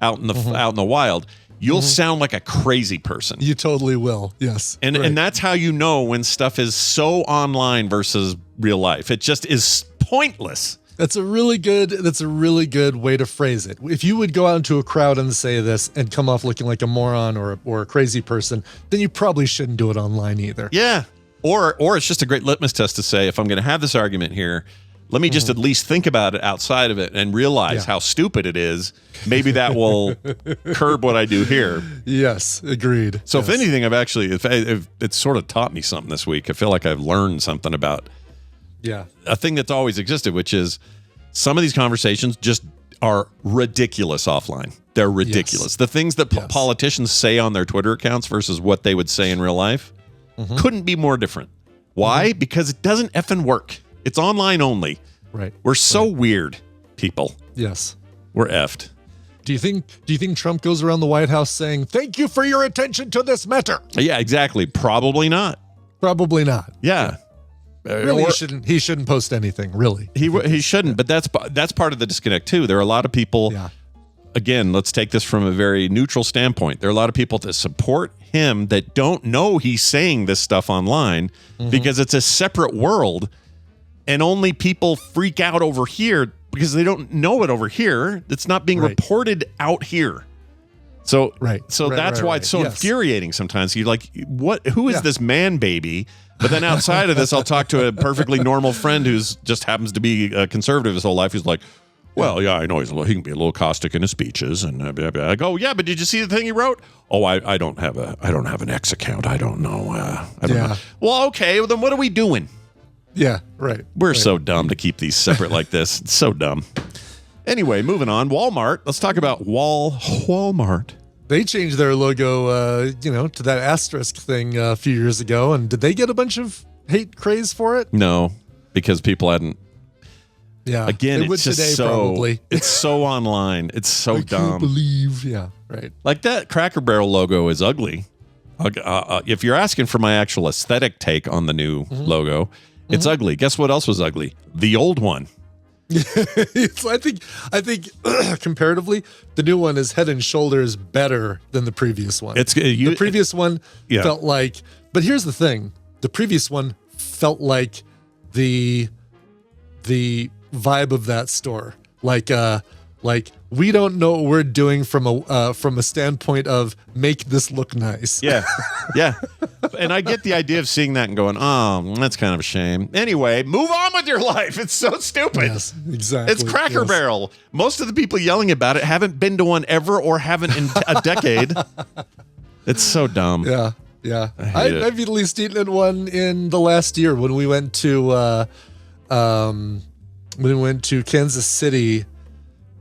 out in the wild, you'll sound like a crazy person. You totally will. Yes. And that's how you know when stuff is so online versus real life. It just is pointless. That's a really good way to phrase it. If you would go out into a crowd and say this and come off looking like a moron or a crazy person, then you probably shouldn't do it online either. Yeah. Or it's just a great litmus test to say, if I'm going to have this argument here, let me just at least think about it outside of it and realize how stupid it is. Maybe that will curb what I do here. Yes, agreed. So if anything, if it's sort of taught me something this week. I feel like I've learned something about a thing that's always existed, which is some of these conversations just are ridiculous offline. They're ridiculous. The things that politicians say on their Twitter accounts versus what they would say in real life couldn't be more different. Why? Because it doesn't effing work. It's online only. Right. We're so weird, people. Yes. We're effed. Do you think Trump goes around the White House saying, "Thank you for your attention to this matter"? Yeah, exactly. Probably not. Probably not. Yeah. Really, he shouldn't post anything, really. He shouldn't, but that's part of the disconnect too. There are a lot of people, again, let's take this from a very neutral standpoint. There are a lot of people that support him that don't know he's saying this stuff online because it's a separate world and only people freak out over here because they don't know it over here. It's not being reported out here. So that's why it's so infuriating sometimes. You're like, what? Who is this man baby? But then outside of this, I'll talk to a perfectly normal friend who's just happens to be a conservative his whole life. He's like, well, yeah, I know he can be a little caustic in his speeches, and I go, yeah, but did you see the thing he wrote? Oh, I don't have an X account. I don't know. I don't know. Well, okay, well, then what are we doing? Yeah, right. We're so dumb to keep these separate like this. It's so dumb. Anyway, moving on. Walmart. Let's talk about Walmart. They changed their logo, to that asterisk thing a few years ago. And did they get a bunch of hate craze for it? No, because people hadn't. Yeah. Again, they would it's just today, so probably. It's so online. It's so I dumb. Can't believe. Yeah. Right. Like that Cracker Barrel logo is ugly. If you're asking for my actual aesthetic take on the new logo, it's ugly. Guess what else was ugly? The old one. I think comparatively, the new one is head and shoulders better than the previous one. The previous one felt like, but here's the thing: the previous one felt like the vibe of that store, like we don't know what we're doing from a standpoint of make this look nice. Yeah. And I get the idea of seeing that and going, oh, that's kind of a shame. Anyway, move on with your life. It's so stupid. Yes, exactly. It's Cracker Barrel. Most of the people yelling about it haven't been to one ever or haven't in a decade. It's so dumb. Yeah. I've at least eaten at one in the last year when we went to Kansas City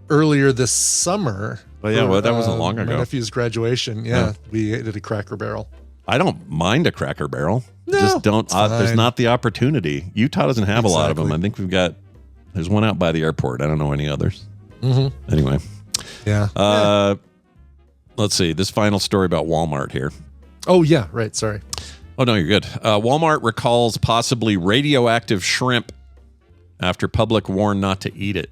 earlier this summer. Well, yeah, that wasn't long ago. My nephew's graduation. Yeah, we ate at a Cracker Barrel. I don't mind a Cracker Barrel. No, just don't. There's not the opportunity. Utah doesn't have a lot of them. I think there's one out by the airport. I don't know any others. Anyway. Yeah. Let's see. This final story about Walmart here. Oh, yeah. Right. Sorry. Oh, no, you're good. Walmart recalls possibly radioactive shrimp after public warned not to eat it.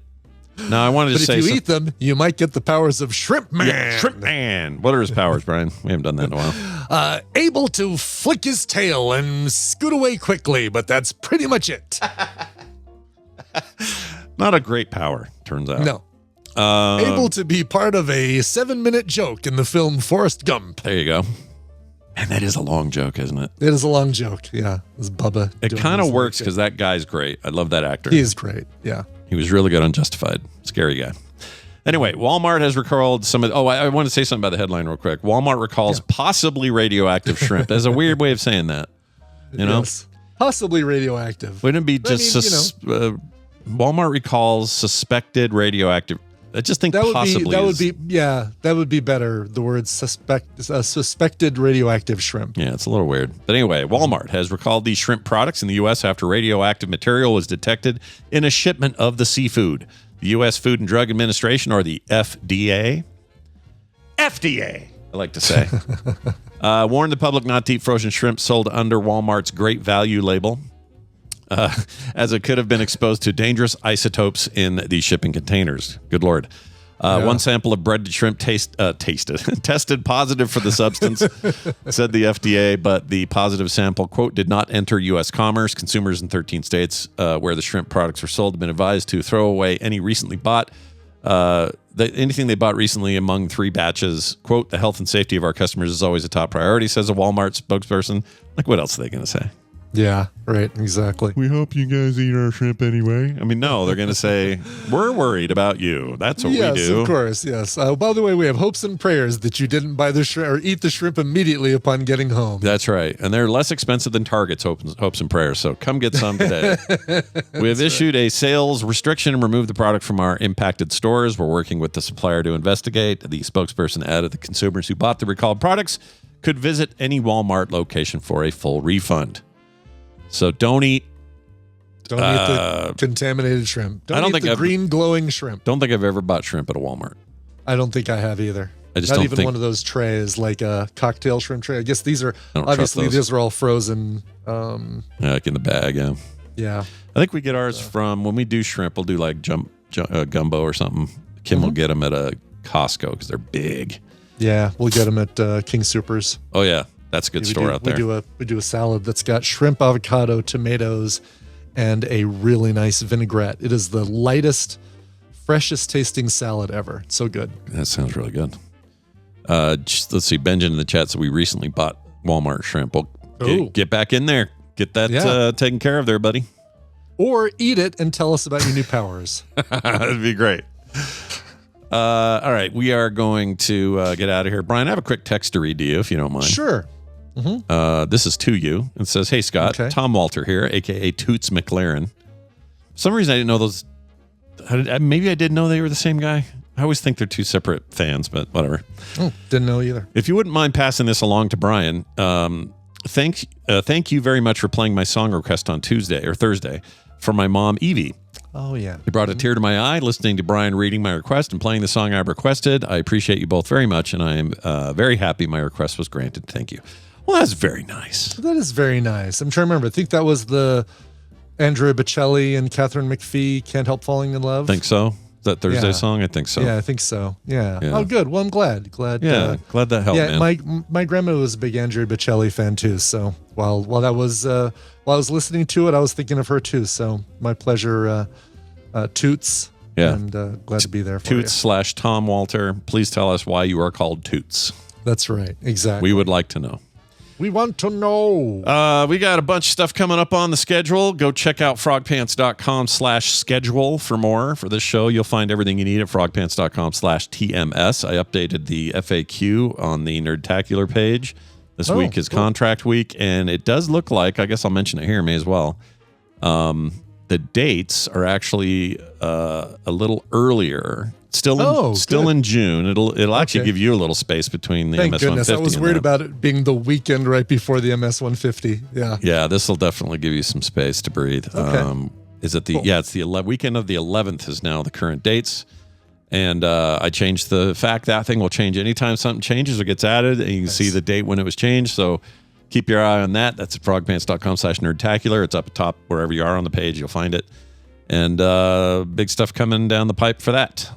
Now, I wanted to say, if you eat them, you might get the powers of Shrimp Man. Yeah, Shrimp Man. What are his powers, Brian? We haven't done that in a while. Able to flick his tail and scoot away quickly, but that's pretty much it. Not a great power, turns out. No. Able to be part of a 7-minute joke in the film Forrest Gump. There you go. And that is a long joke, isn't it? It is a long joke. Yeah. It's Bubba. It kind of works because that guy's great. I love that actor. He is great. Yeah. He was really good on Justified. Scary guy. Anyway, Walmart has recalled some of... I want to say something about the headline real quick. Walmart recalls possibly radioactive shrimp. That's a weird way of saying that. You know? Yes. Possibly radioactive. Wouldn't it be just... Walmart recalls suspected radioactive... I just think possibly... That would be better. The word suspected radioactive shrimp. Yeah, it's a little weird. But anyway, Walmart has recalled these shrimp products in the U.S. after radioactive material was detected in a shipment of the seafood. The U.S. Food and Drug Administration, or the FDA, I like to say, warned the public not to eat frozen shrimp sold under Walmart's Great Value label, as it could have been exposed to dangerous isotopes in the shipping containers. Good Lord. One sample of breaded shrimp tested positive for the substance, said the FDA, but the positive sample, quote, did not enter U.S. commerce. Consumers in 13 states where the shrimp products are sold have been advised to throw away any recently bought, anything they bought recently among 3 batches. Quote, the health and safety of our customers is always a top priority, says a Walmart spokesperson. Like, what else are they going to say? Yeah, right, exactly. We hope you guys eat our shrimp anyway. I mean, no, they're going to say, we're worried about you. That's what we do. Yes, of course, yes. By the way, we have hopes and prayers that you didn't buy the shrimp or eat the shrimp immediately upon getting home. That's right. And they're less expensive than Target's hopes and prayers, so come get some today. We have issued a sales restriction and removed the product from our impacted stores. We're working with the supplier to investigate. The spokesperson added the consumers who bought the recalled products could visit any Walmart location for a full refund. So don't eat the contaminated shrimp. Don't eat the green glowing shrimp. Don't think I've ever bought shrimp at a Walmart. I don't think I have either. Not even one of those trays, like a cocktail shrimp tray. I guess these are these are all frozen. Like in the bag, yeah. Yeah. I think we get ours from when we do shrimp. We'll do like gumbo or something. Kim will get them at a Costco because they're big. Yeah, we'll get them at King Soopers. Oh yeah, that's a good store out there. We do a salad that's got shrimp, avocado, tomatoes, and a really nice vinaigrette. It is the lightest, freshest tasting salad ever. It's so good. That sounds really good. Let's see, Benjamin in the chat. So we recently bought Walmart shrimp. Well, get back in there. Get that taken care of there, buddy. Or eat it and tell us about your new powers. That'd be great. All right, we are going to get out of here. Brian, I have a quick text to read to you, if you don't mind. Sure. This is to you. It says, "Hey, Scott, Tom Walter here, a.k.a. Toots McLaren. For some reason, I didn't know those. Maybe I did know they were the same guy. I always think they're two separate fans, but whatever. Oh, didn't know either. If you wouldn't mind passing this along to Brian, thank you very much for playing my song request on Thursday for my mom, Evie. Oh, yeah. It brought a tear to my eye listening to Brian reading my request and playing the song I requested. I appreciate you both very much, and I am very happy my request was granted. Thank you." Well, that's very nice. That is very nice. I'm trying to remember. I think that was the Andrea Bocelli and Catherine McPhee, Can't Help Falling in Love. Think so? Is that Thursday song? I think so. Yeah, I think so. Yeah. Oh, good. Well, I'm glad. Yeah, glad that helped, man. My grandma was a big Andrea Bocelli fan, too. So while I was listening to it, I was thinking of her, too. So my pleasure, Toots. Yeah. And glad to be there for Toots you. / Tom Walter. Please tell us why you are called Toots. That's right. Exactly. We would like to know. We want to know. We got a bunch of stuff coming up on the schedule. Go check out frogpants.com/schedule for more. For this show, you'll find everything you need at frogpants.com/TMS. I updated the FAQ on the Nerdtacular page. This week is contract week, and it does look like, I guess I'll mention it here, may as well. The dates are actually a little earlier. Still in June. It'll actually give you a little space between the Thank MS-150. goodness. I was worried about it being the weekend right before the MS-150. Yeah. Yeah, this will definitely give you some space to breathe. Okay. It's the weekend of the 11th is now the current dates. And I changed the fact that thing will change anytime something changes or gets added, and you can see the date when it was changed. So keep your eye on that. That's at frogpants.com/nerdtacular. It's up top wherever you are on the page. You'll find it. And big stuff coming down the pipe for that.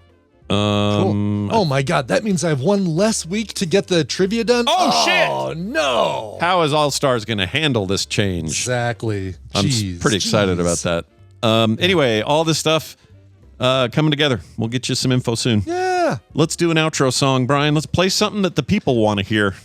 Cool. Oh my God, that means I have one less week to get the trivia done? Oh, shit! Oh, no. How is All Stars going to handle this change? Exactly. I'm pretty excited about that. Anyway, all this stuff coming together. We'll get you some info soon. Yeah. Let's do an outro song, Brian. Let's play something that the people want to hear.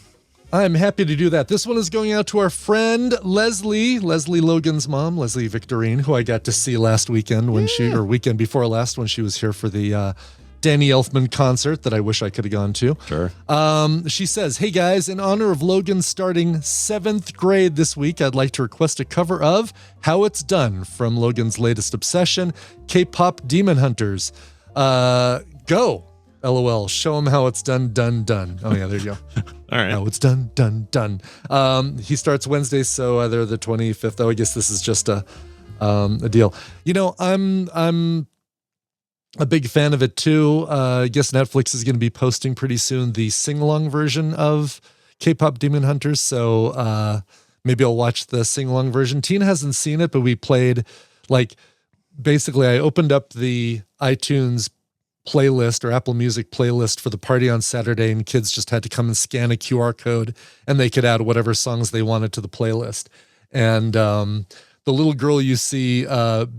I'm happy to do that. This one is going out to our friend Leslie Logan's mom, Leslie Victorine, who I got to see last weekend weekend before last when she was here for the Danny Elfman concert that I wish I could have gone to. Sure. She says, "Hey guys, in honor of Logan starting 7th grade this week, I'd like to request a cover of How It's Done from Logan's latest obsession, K-pop Demon Hunters. Go. LOL. Show him how it's done. Oh yeah, there you go. All right. How it's done. He starts Wednesday, so either the 25th. Oh, I guess this is just a deal. You know, I'm a big fan of it too. I guess Netflix is going to be posting pretty soon the sing-along version of K-pop Demon Hunters. So maybe I'll watch the sing-along version. Tina hasn't seen it, but we played basically I opened up the iTunes playlist or Apple Music playlist for the party on Saturday, and kids just had to come and scan a QR code and they could add whatever songs they wanted to the playlist. And the little girl you see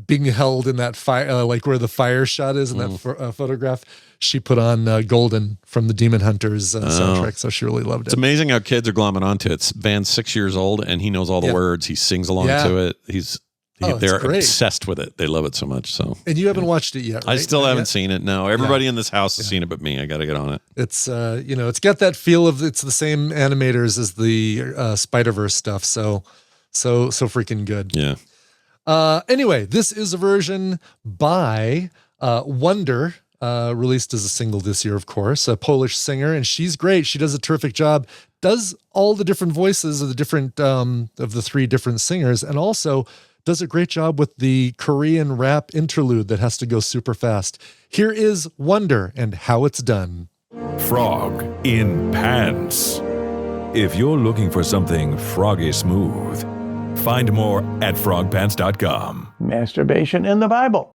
being held in that fire, where the fire shot is in that photograph, she put on Golden from the Demon Hunters soundtrack, so she really loved it. It's amazing how kids are glomming onto it. Van's 6 years old, and he knows all the words. He sings along to it. They're obsessed with it. They love it so much. So, and you haven't watched it yet, right? I still haven't seen it. No, everybody in this house has seen it, but me. I got to get on it. It's it's got that feel of it's the same animators as the Spider-Verse stuff. So freaking good. Yeah. Anyway, this is a version by Wonder, released as a single this year, of course, a Polish singer, and she's great. She does a terrific job. Does all the different voices of the different of the 3 different singers, and also does a great job with the Korean rap interlude that has to go super fast. Here is Wonder and How It's Done. Frog in Pants. If you're looking for something froggy smooth, find more at frogpants.com. Masturbation in the Bible.